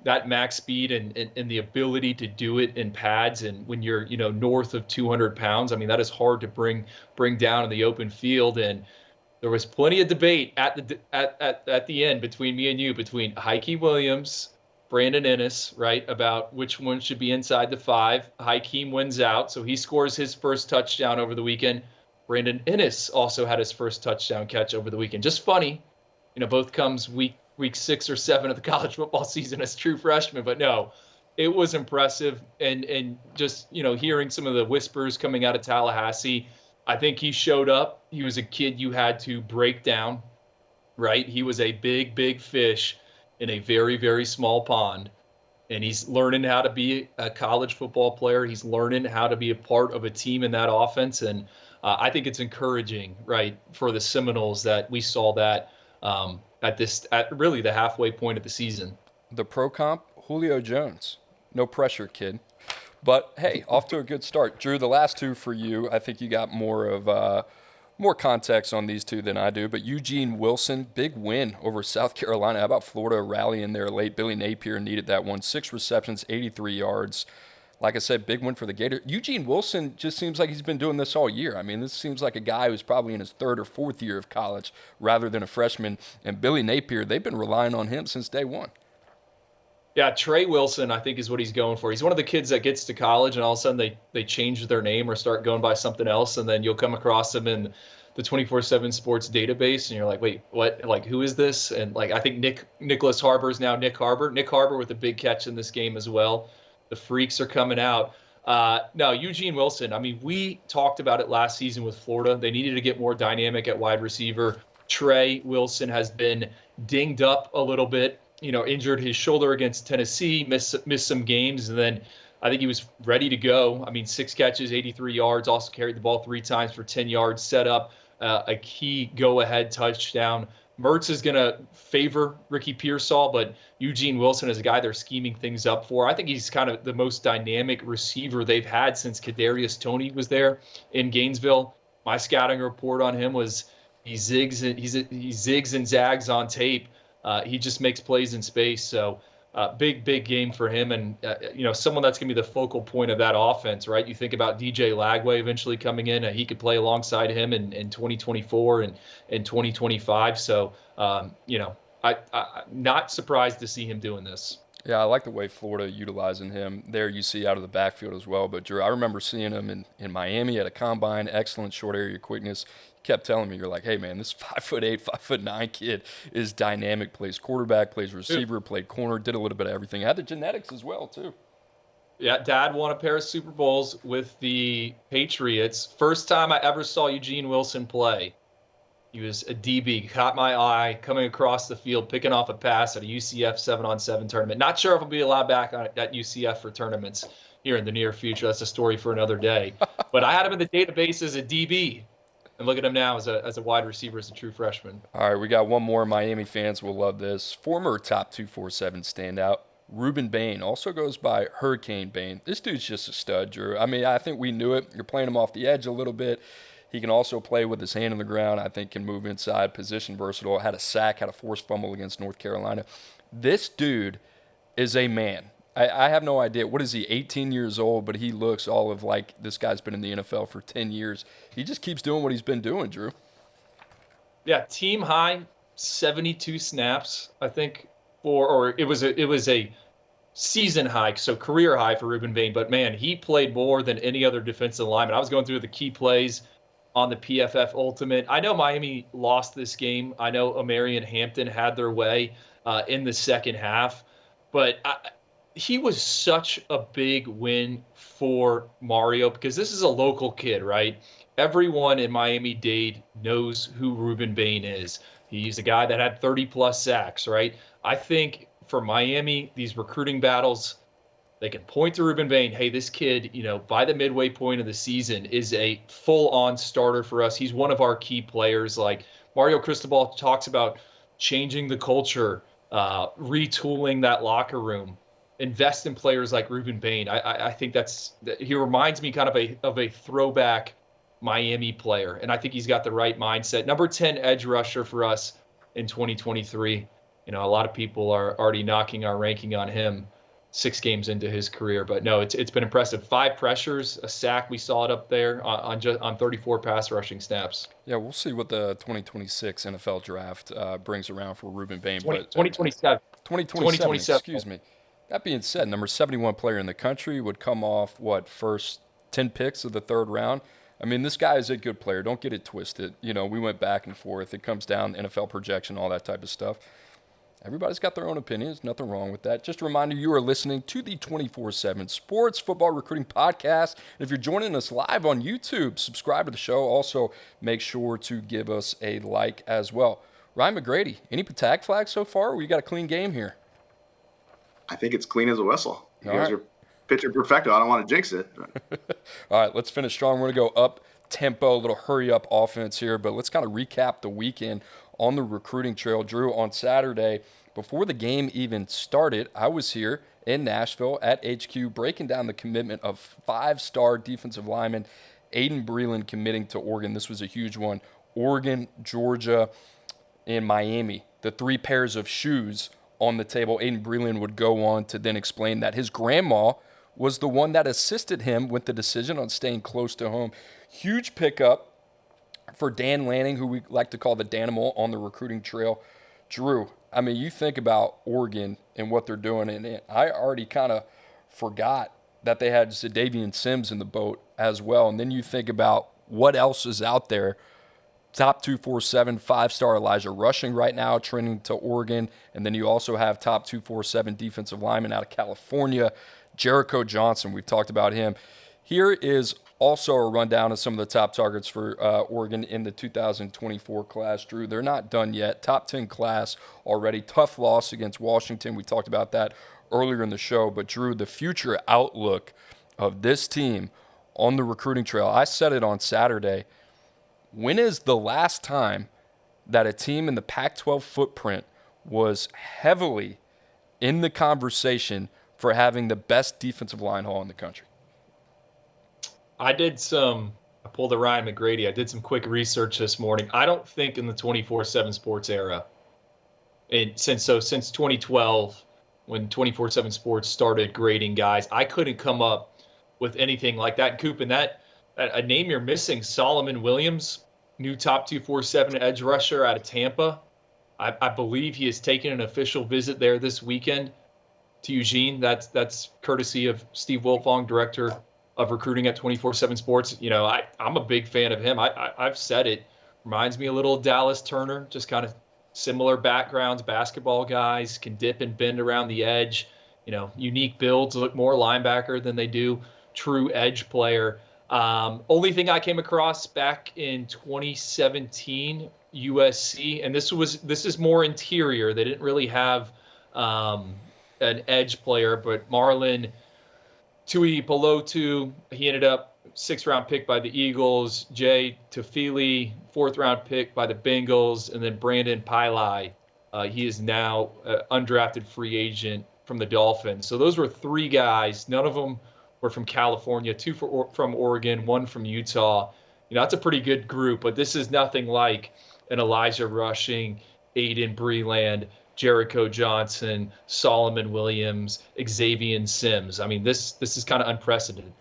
that max speed and the ability to do it in pads. And when you're, north of 200 pounds, I mean, that is hard to bring down in the open field. And there was plenty of debate at the end between me and you, between Hakeem Williams, Brandon Inniss, right, about which one should be inside the 5. Hakeem wins out, so he scores his first touchdown over the weekend. Brandon Inniss also had his first touchdown catch over the weekend. Just funny, both comes week 6 or 7 of the college football season as true freshmen. But no, it was impressive, and just hearing some of the whispers coming out of Tallahassee, I think he showed up. He was a kid you had to break down, right? He was a big fish in a very, very small pond, and he's learning how to be a college football player. He's learning how to be a part of a team in that offense, and I think it's encouraging, right, for the Seminoles that we saw that at really the halfway point of the season. The pro comp, Julio Jones. No pressure, kid. But hey, off to a good start. Drew, the last two for you, I think you got more context on these two than I do, but Eugene Wilson, big win over South Carolina. How about Florida rallying there late? Billy Napier needed that one. 6 receptions, 83 yards. Like I said, big win for the Gators. Eugene Wilson just seems like he's been doing this all year. I mean, this seems like a guy who's probably in his 3rd or 4th year of college rather than a freshman. And Billy Napier, they've been relying on him since day one. Yeah, Trey Wilson, I think, is what he's going for. He's one of the kids that gets to college and all of a sudden they change their name or start going by something else, and then you'll come across them in the 24/7 sports database, and you're like, wait, what? Like, who is this? And like, I think Nicholas Harbor is now Nick Harbor. Nick Harbor with a big catch in this game as well. The freaks are coming out. No, Eugene Wilson, I mean, we talked about it last season with Florida. They needed to get more dynamic at wide receiver. Trey Wilson has been dinged up a little bit. Injured his shoulder against Tennessee, missed some games, and then I think he was ready to go. I mean, 6 catches, 83 yards, also carried the ball 3 times for 10 yards, set up a key go-ahead touchdown. Mertz is going to favor Ricky Pearsall, but Eugene Wilson is a guy they're scheming things up for. I think he's kind of the most dynamic receiver they've had since Kadarius Toney was there in Gainesville. My scouting report on him was he zigs and zags on tape. He just makes plays in space. So big game for him. And, someone that's going to be the focal point of that offense, right? You think about DJ Lagway eventually coming in. He could play alongside him in 2024 and 2025. So, I'm not surprised to see him doing this. Yeah, I like the way Florida utilizing him there. You see out of the backfield as well. But, Drew, I remember seeing him in Miami at a combine, excellent short area quickness. Kept telling me, you're like, hey, man, this 5'8", 5'9" kid is dynamic, plays quarterback, plays receiver, played corner, did a little bit of everything. Had the genetics as well, too. Yeah, Dad won a pair of Super Bowls with the Patriots. First time I ever saw Eugene Wilson play. He was a DB, caught my eye, coming across the field, picking off a pass at a UCF 7-on-7 tournament. Not sure if I'll be allowed back at UCF for tournaments here in the near future. That's a story for another day. But I had him in the database as a DB. And look at him now as a wide receiver, as a true freshman. All right, we got one more. Miami fans will love this. Former top 247 standout, Ruben Bane, also goes by Hurricane Bane. This dude's just a stud, Drew. I mean, I think we knew it. You're playing him off the edge a little bit. He can also play with his hand on the ground. I think can move inside, position versatile. Had a sack, had a forced fumble against North Carolina. This dude is a man. I have no idea. What is he, 18 years old, but he looks all of like this guy's been in the NFL for 10 years. He just keeps doing what he's been doing, Drew. Yeah, team high, 72 snaps, I think, or it was a season high, so career high for Ruben Bane. But, man, he played more than any other defensive lineman. I was going through the key plays on the PFF Ultimate. I know Miami lost this game. I know Omari and Hampton had their way in the second half. But he was such a big win for Mario because this is a local kid, right? Everyone in Miami-Dade knows who Ruben Bane is. He's a guy that had 30-plus sacks, right? I think for Miami, these recruiting battles, they can point to Ruben Bane. Hey, this kid, by the midway point of the season is a full-on starter for us. He's one of our key players. Like Mario Cristobal talks about changing the culture, retooling that locker room. invest in players like Ruben Bane. I think he reminds me kind of a throwback Miami player, and I think he's got the right mindset. Number 10 edge rusher for us in 2023. A lot of people are already knocking our ranking on him 6 games into his career, but no, it's been impressive. 5 pressures, a sack. We saw it up there on 34 pass rushing snaps. Yeah, we'll see what the 2026 NFL draft brings around for Ruben Bane. 2027. 2027, excuse me. That being said, number 71 player in the country would come off, first 10 picks of the 3rd round. I mean, this guy is a good player. Don't get it twisted. We went back and forth. It comes down to NFL projection, all that type of stuff. Everybody's got their own opinions. Nothing wrong with that. Just a reminder, you are listening to the 24/7 Sports Football Recruiting Podcast. And if you're joining us live on YouTube, subscribe to the show. Also, make sure to give us a like as well. Ryan McGrady, any Petag flags so far, or we got a clean game here? I think it's clean as a whistle. You guys are pitcher perfecto. I don't want to jinx it. All right, let's finish strong. We're going to go up tempo, a little hurry-up offense here, but let's kind of recap the weekend on the recruiting trail. Drew, on Saturday, before the game even started, I was here in Nashville at HQ breaking down the commitment of 5-star defensive lineman Aydin Breland committing to Oregon. This was a huge one. Oregon, Georgia, and Miami, the 3 pairs of shoes on the table. Aydin Breland would go on to then explain that his grandma was the one that assisted him with the decision on staying close to home. Huge pickup for Dan Lanning, who we like to call the Danimal on the recruiting trail. Drew, I mean, you think about Oregon and what they're doing, and I already kind of forgot that they had Zadavian Sims in the boat as well. And then you think about what else is out there. Top 247, 5-star Elijah Rushing right now, trending to Oregon. And then you also have top 247 defensive lineman out of California, Jericho Johnson. We've talked about him. Here is also a rundown of some of the top targets for Oregon in the 2024 class. Drew, they're not done yet. Top 10 class already. Tough loss against Washington. We talked about that earlier in the show. But, Drew, the future outlook of this team on the recruiting trail, I said it on Saturday. When is the last time that a team in the Pac-12 footprint was heavily in the conversation for having the best defensive line haul in the country? I pulled a Ryan McGrady. I did some quick research this morning. I don't think in the 24/7 Sports era, since 2012, when 24/7 Sports started grading guys, I couldn't come up with anything like that. Coop, and that a name you're missing, Solomon Williams, new top 247 edge rusher out of Tampa. I believe he has taken an official visit there this weekend to Eugene. That's courtesy of Steve Wilfong, director of recruiting at 24/7 Sports. I'm a big fan of him. I've said it. Reminds me a little of Dallas Turner, just kind of similar backgrounds, basketball guys, can dip and bend around the edge. Unique builds, look more linebacker than they do true edge player. Only thing I came across back in 2017, USC, and this is more interior. They didn't really have an edge player, but Marlon Tuipulotu, he ended up 6th-round pick by the Eagles. Jay Tufili, 4th-round pick by the Bengals, and then Brandon Pilai. He is now an undrafted free agent from the Dolphins. So those were 3 guys. None of them were from California, 2 from Oregon, 1 from Utah. That's a pretty good group, but this is nothing like an Elijah Rushing, Aydin Breland, Jericho Johnson, Solomon Williams, Xavier Sims. I mean, this is kind of unprecedented.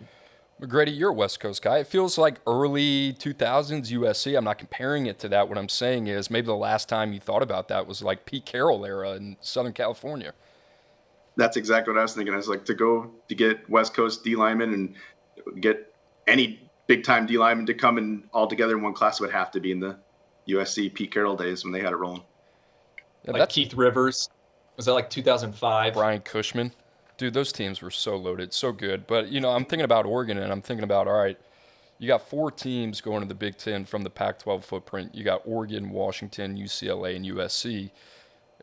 McGrady, you're a West Coast guy. It feels like early 2000s USC. I'm not comparing it to that. What I'm saying is maybe the last time you thought about that was like Pete Carroll era in Southern California. That's exactly what I was thinking. I was like, to get West Coast D linemen and get any big-time D lineman to come in all together in one class would have to be in the USC Pete Carroll days when they had it rolling. Yeah, like Keith Rivers. Was that like 2005? Brian Cushman. Dude, those teams were so loaded, so good. But, I'm thinking about Oregon, and I'm thinking about, all right, you got 4 teams going to the Big Ten from the Pac-12 footprint. You got Oregon, Washington, UCLA, and USC.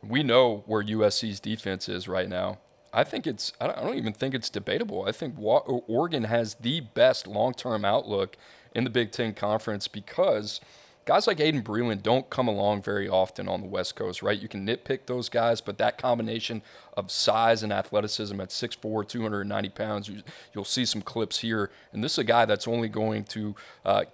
We know where USC's defense is right now. I don't even think it's debatable. I think Oregon has the best long-term outlook in the Big Ten Conference because guys like Aydin Breland don't come along very often on the West Coast, right? You can nitpick those guys, but that combination of size and athleticism at 6'4", 290 pounds, you'll see some clips here. And this is a guy that's only going to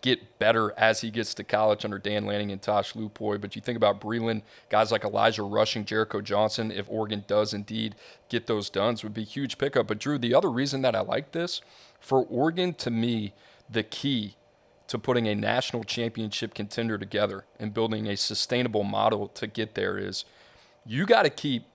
get better as he gets to college under Dan Lanning and Tosh Lupoy. But you think about Breland, guys like Elijah Rushing, Jericho Johnson, if Oregon does indeed get those done, would be a huge pickup. But Drew, the other reason that I like this, for Oregon, to me, the key to putting a national championship contender together and building a sustainable model to get there is you got to keep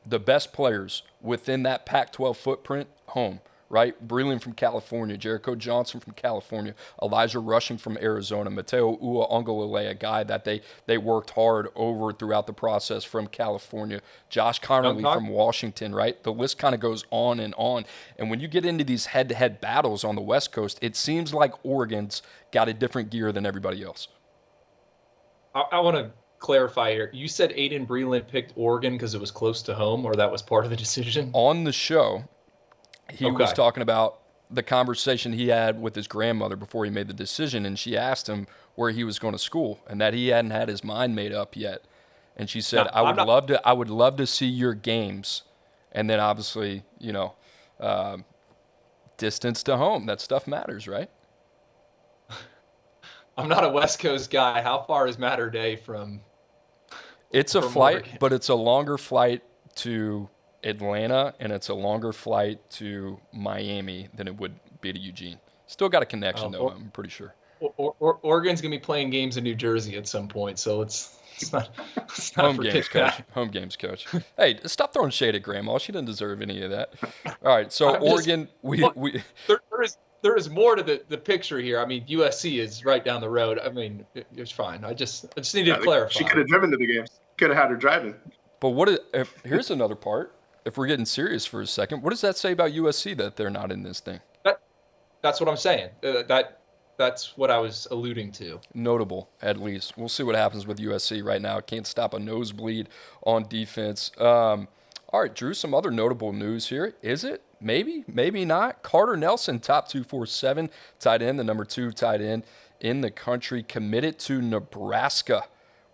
the best players within that Pac-12 footprint home, right? Breland from California, Jericho Johnson from California, Elijah Rushing from Arizona, Mateo Uiagalelei, a guy that they worked hard over throughout the process from California, Josh Connerly from Washington, right? The list kind of goes on. And when you get into these head-to-head battles on the West Coast, it seems like Oregon's got a different gear than everybody else. I want to clarify here. You said Aydin Breland picked Oregon because it was close to home, or that was part of the decision? On the show, he was talking about the conversation he had with his grandmother before he made the decision, and she asked him where he was going to school and that he hadn't had his mind made up yet. And she said, I would love to see your games. And then obviously, distance to home. That stuff matters, right? I'm not a West Coast guy. How far is Mater Dei from? It's a flight, Oregon? But it's a longer flight to Atlanta, and it's a longer flight to Miami than it would be to Eugene. Still got a connection, though, I'm pretty sure. Oregon's going to be playing games in New Jersey at some point, so it's not home games, coach. Home games, coach. Hey, stop throwing shade at Grandma. She doesn't deserve any of that. All right, so Oregon, there is more to the picture here. I mean, USC is right down the road. I mean, it's fine. I just needed to clarify. She could have driven to the games. Could have had her driving. But here's another part. If we're getting serious for a second, what does that say about USC that they're not in this thing? That's what I'm saying. That's what I was alluding to. Notable, at least. We'll see what happens with USC right now. Can't stop a nosebleed on defense. All right, Drew, some other notable news here. Is it? Maybe, maybe not. Carter Nelson, top 247 tight end, the number 2 tight end in the country, committed to Nebraska.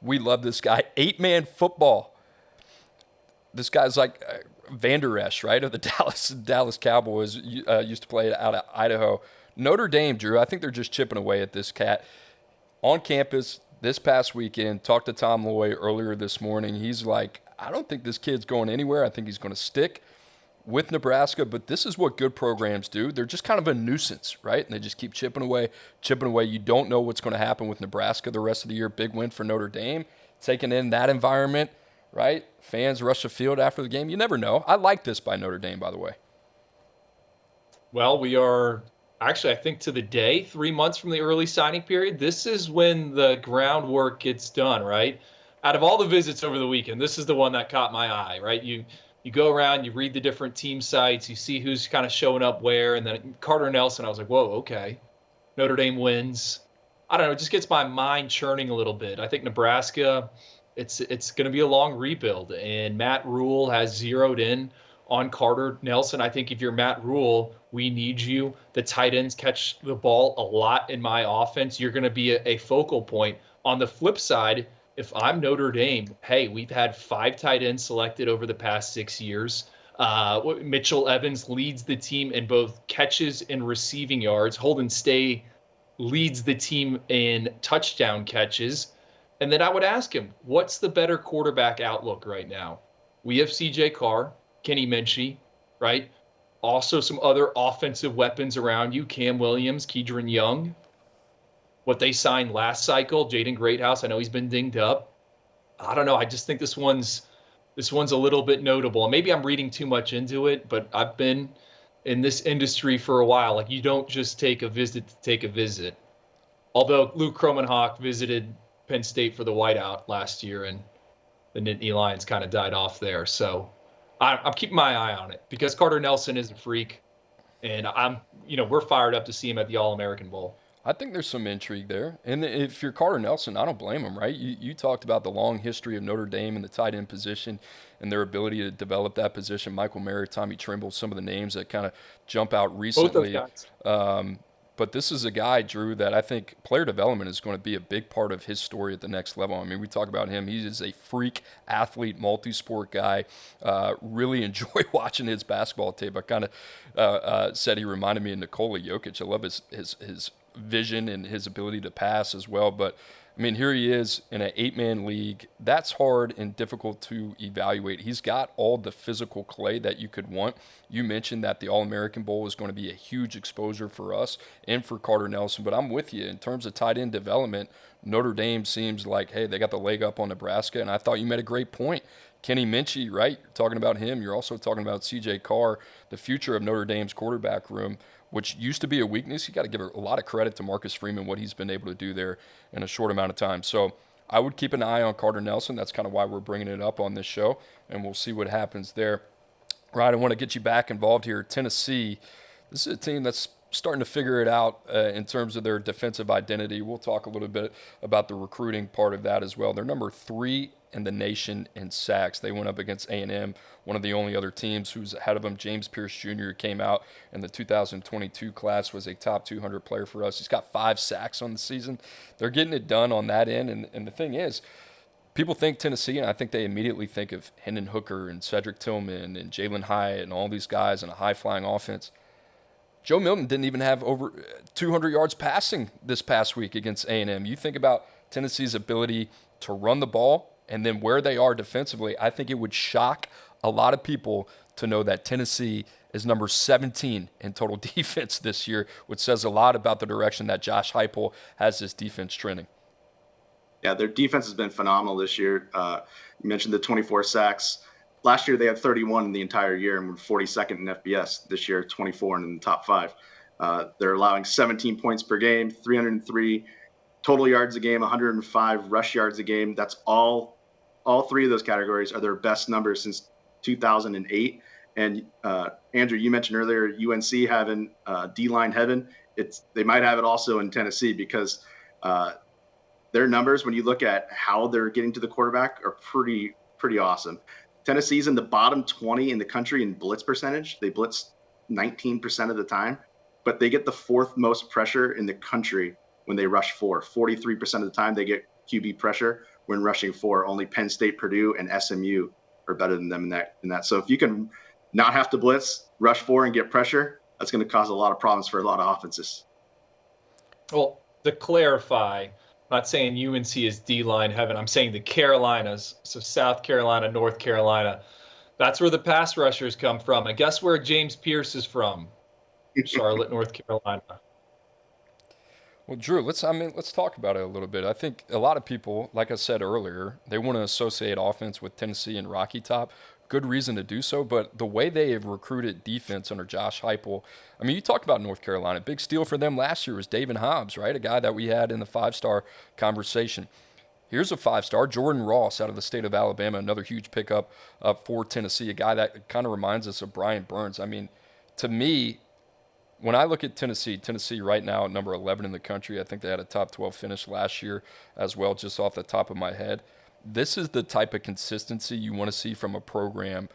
We love this guy. 8-man football. This guy's like Van Der Esch, right, of the Dallas Cowboys, used to play out of Idaho. Notre Dame, Drew, I think they're just chipping away at this cat. On campus this past weekend, talked to Tom Loy earlier this morning. He's like, I don't think this kid's going anywhere. I think he's going to stick with Nebraska, but this is what good programs do. They're just kind of a nuisance, right? And they just keep chipping away. You don't know what's going to happen with Nebraska the rest of the year. Big win for Notre Dame. Taking in that environment, right? Fans rush the field after the game. You never know. I like this by Notre Dame, by the way. Well, we are actually, I think, to the day, 3 months from the early signing period. This is when the groundwork gets done, right? Out of all the visits over the weekend, this is the one that caught my eye, right? You go around, you read the different team sites, you see who's kind of showing up where, and then Carter Nelson, I was like, whoa, okay. Notre Dame wins. I don't know, it just gets my mind churning a little bit. I think Nebraska, it's going to be a long rebuild, and Matt Rule has zeroed in on Carter Nelson. I think if you're Matt Rule, we need you. The tight ends catch the ball a lot in my offense. You're going to be a focal point. On the flip side, if I'm Notre Dame, hey, we've had 5 tight ends selected over the past 6 years. Mitchell Evans leads the team in both catches and receiving yards. Holden Stay leads the team in touchdown catches. And then I would ask him, what's the better quarterback outlook right now? We have C.J. Carr, Kenny Minchey, right? Also some other offensive weapons around you, Cam Williams, Kedron Young. What they signed last cycle, Jaden Greathouse, I know he's been dinged up. I don't know. I just think this one's a little bit notable. And maybe I'm reading too much into it, but I've been in this industry for a while. Like, you don't just take a visit to take a visit. Although Luke Kromenhoek visited Penn State for the whiteout last year, and the Nittany Lions kind of died off there. So I'm keeping my eye on it because Carter Nelson is a freak, and we're fired up to see him at the All-American Bowl. I think there's some intrigue there. And if you're Carter Nelson, I don't blame him, right? You talked about the long history of Notre Dame and the tight end position and their ability to develop that position. Michael Merrick, Tommy Trimble, some of the names that kind of jump out recently. Both those guys. But this is a guy, Drew, that I think player development is going to be a big part of his story at the next level. I mean, we talk about him. He is a freak athlete, multi-sport guy. Really enjoy watching his basketball tape. I kind of said he reminded me of Nikola Jokic. I love his vision and his ability to pass as well. But I mean, here he is in an 8-man league. That's hard and difficult to evaluate. He's got all the physical clay that you could want. You mentioned that the All-American Bowl is going to be a huge exposure for us and for Carter Nelson. But I'm with you. In terms of tight end development, Notre Dame seems like, hey, they got the leg up on Nebraska. And I thought you made a great point. Kenny Minchie, right? You're talking about him. You're also talking about C.J. Carr, the future of Notre Dame's quarterback room, which used to be a weakness. You got to give a lot of credit to Marcus Freeman, what he's been able to do there in a short amount of time. So I would keep an eye on Carter Nelson. That's kind of why we're bringing it up on this show, and we'll see what happens there. Right, I want to get you back involved here. Tennessee, this is a team that's starting to figure it out in terms of their defensive identity. We'll talk a little bit about the recruiting part of that as well. They're number 3 in the nation in sacks. They went up against A&M, one of the only other teams who's ahead of them. James Pierce Jr. came out in the 2022 class, was a top 200 player for us. He's got 5 sacks on the season. They're getting it done on that end. And the thing is, people think Tennessee, and I think they immediately think of Hendon Hooker and Cedric Tillman and Jalen Hyatt and all these guys in a high-flying offense. Joe Milton didn't even have over 200 yards passing this past week against A&M. You think about Tennessee's ability to run the ball and then where they are defensively, I think it would shock a lot of people to know that Tennessee is number 17 in total defense this year, which says a lot about the direction that Josh Heupel has this defense trending. Yeah, their defense has been phenomenal this year. You mentioned the 24 sacks. Last year, they had 31 in the entire year and were 42nd in FBS. This year, 24 and in the top 5. They're allowing 17 points per game, 303 total yards a game, 105 rush yards a game. That's all 3 of those categories are their best numbers since 2008. And Andrew, you mentioned earlier UNC having D-line heaven. They might have it also in Tennessee because their numbers, when you look at how they're getting to the quarterback, are pretty awesome. Tennessee's in the bottom 20 in the country in blitz percentage. They blitz 19% of the time, but they get the 4th most pressure in the country when they rush 4. 43% of the time they get QB pressure when rushing 4. Only Penn State, Purdue, and SMU are better than them in that. So if you can not have to blitz, rush 4, and get pressure, that's going to cause a lot of problems for a lot of offenses. Well, to clarify, I'm not saying UNC is D-line heaven. I'm saying the Carolinas, so South Carolina, North Carolina. That's where the pass rushers come from. And guess where James Pierce is from? Charlotte, North Carolina. Well, Drew, let's talk about it a little bit. I think a lot of people, like I said earlier, they want to associate offense with Tennessee and Rocky Top. Good reason to do so, but the way they have recruited defense under Josh Heupel, I mean, you talked about North Carolina. Big steal for them last year was David Hobbs, right? A guy that we had in the 5-star conversation. Here's a 5-star, Jordan Ross out of the state of Alabama, another huge pickup for Tennessee, a guy that kind of reminds us of Brian Burns. I mean, to me, when I look at Tennessee right now at number 11 in the country, I think they had a top 12 finish last year as well, just off the top of my head. This is the type of consistency you want to see from a program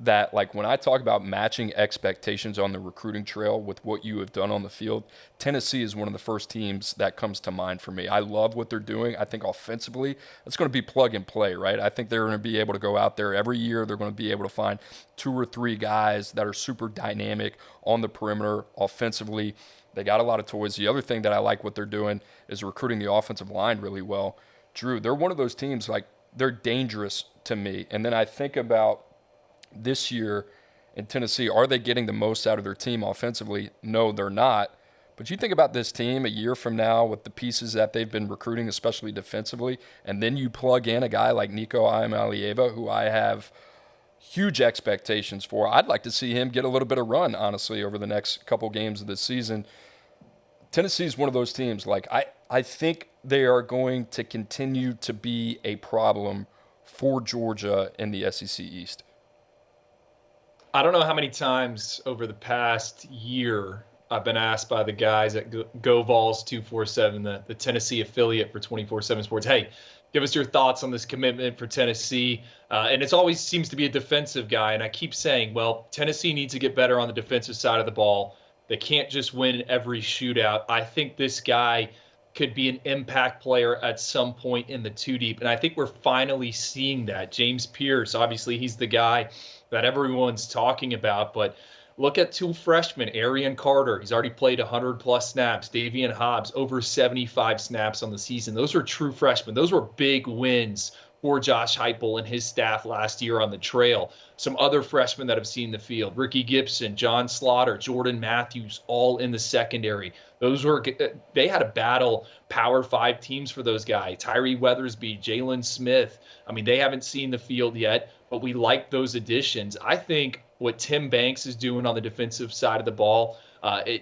that, like, when I talk about matching expectations on the recruiting trail with what you have done on the field, Tennessee is one of the first teams that comes to mind for me. I love what they're doing. I think offensively, it's going to be plug and play, right? I think they're going to be able to go out there every year. They're going to be able to find 2 or 3 guys that are super dynamic on the perimeter offensively. They got a lot of toys. The other thing that I like what they're doing is recruiting the offensive line really well. Drew, they're one of those teams, like, they're dangerous to me. And then I think about this year in Tennessee, are they getting the most out of their team offensively? No, they're not. But you think about this team a year from now with the pieces that they've been recruiting, especially defensively, and then you plug in a guy like Nico Iamaleava, who I have huge expectations for. I'd like to see him get a little bit of run, honestly, over the next couple games of the season. Tennessee is one of those teams, like, I think they are going to continue to be a problem for Georgia in the SEC East. I don't know how many times over the past year I've been asked by the guys at Go Vols 247, the Tennessee affiliate for 24/7 Sports, hey, give us your thoughts on this commitment for Tennessee. And it always seems to be a defensive guy. And I keep saying, well, Tennessee needs to get better on the defensive side of the ball. They can't just win every shootout. I think this guy could be an impact player at some point in the two deep. And I think we're finally seeing that. James Pierce, obviously, he's the guy that everyone's talking about. But look at two freshmen, Arian Carter. He's already played 100-plus snaps. Davian Hobbs, over 75 snaps on the season. Those are true freshmen. Those were big wins for Josh Heupel and his staff last year on the trail. Some other freshmen that have seen the field, Ricky Gibson, John Slaughter, Jordan Matthews, all in the secondary. They had to battle Power 5 teams for those guys. Tyree Weathersby, Jalen Smith. I mean, they haven't seen the field yet, but we like those additions. I think what Tim Banks is doing on the defensive side of the ball,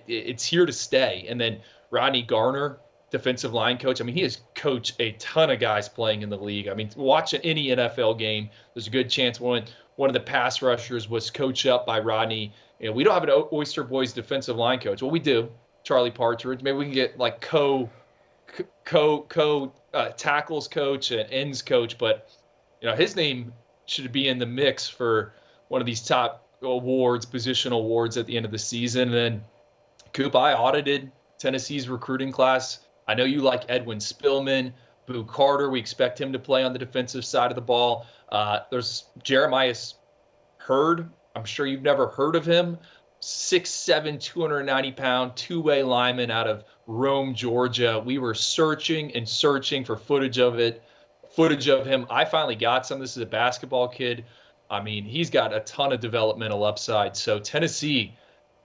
it's here to stay. And then Rodney Garner, defensive line coach. I mean, he has coached a ton of guys playing in the league. I mean, watch any NFL game, there's a good chance one of the pass rushers was coached up by Rodney. You know, we don't have an Oyster Boys defensive line coach. Well, we do. Charlie Partridge. Maybe we can get like tackles coach and ends coach, but you know, his name should be in the mix for one of these top awards, positional awards at the end of the season. And then Coop, I audited Tennessee's recruiting class. I know you like Edwin Spillman, Boo Carter. We expect him to play on the defensive side of the ball. There's Jeremiah Hurd. I'm sure you've never heard of him. 6'7", 290-pound, two-way lineman out of Rome, Georgia. We were searching and searching for footage of him. I finally got some. This is a basketball kid. I mean, he's got a ton of developmental upside. So Tennessee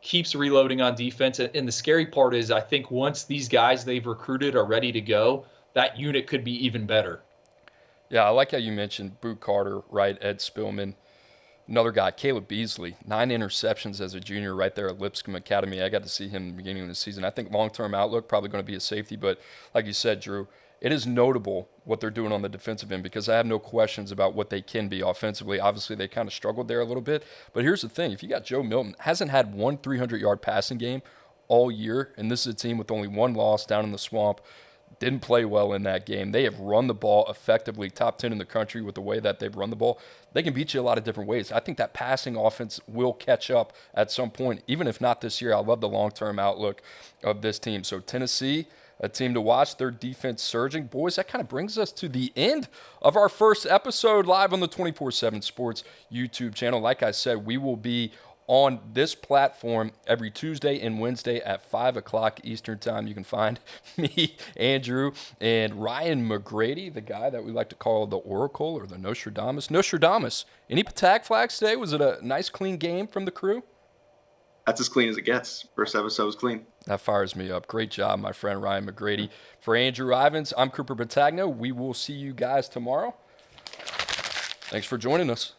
keeps reloading on defense. And the scary part is I think once these guys they've recruited are ready to go, that unit could be even better. Yeah, I like how you mentioned Boot Carter, right? Ed Spillman. Another guy, Caleb Beasley, 9 interceptions as a junior right there at Lipscomb Academy. I got to see him in the beginning of the season. I think long-term outlook, probably going to be a safety. But like you said, Drew, it is notable what they're doing on the defensive end because I have no questions about what they can be offensively. Obviously, they kind of struggled there a little bit. But here's the thing. If you got Joe Milton, hasn't had one 300-yard passing game all year, and this is a team with only one loss down in the swamp, didn't play well in that game. They have run the ball effectively, top 10 in the country with the way that they've run the ball. They can beat you a lot of different ways. I think that passing offense will catch up at some point, even if not this year. I love the long-term outlook of this team. So Tennessee, a team to watch, their defense surging. Boys, that kind of brings us to the end of our first episode live on the 24/7 Sports YouTube channel. Like I said, we will be on this platform every Tuesday and Wednesday at 5 o'clock Eastern Time. You can find me, Andrew, and Ryan McGrady, the guy that we like to call the Oracle or the Nostradamus. Nostradamus, any Petag flags today? Was it a nice, clean game from the crew? That's as clean as it gets. First episode was clean. That fires me up. Great job, my friend Ryan McGrady. For Andrew Ivins, I'm Cooper Petagna. We will see you guys tomorrow. Thanks for joining us.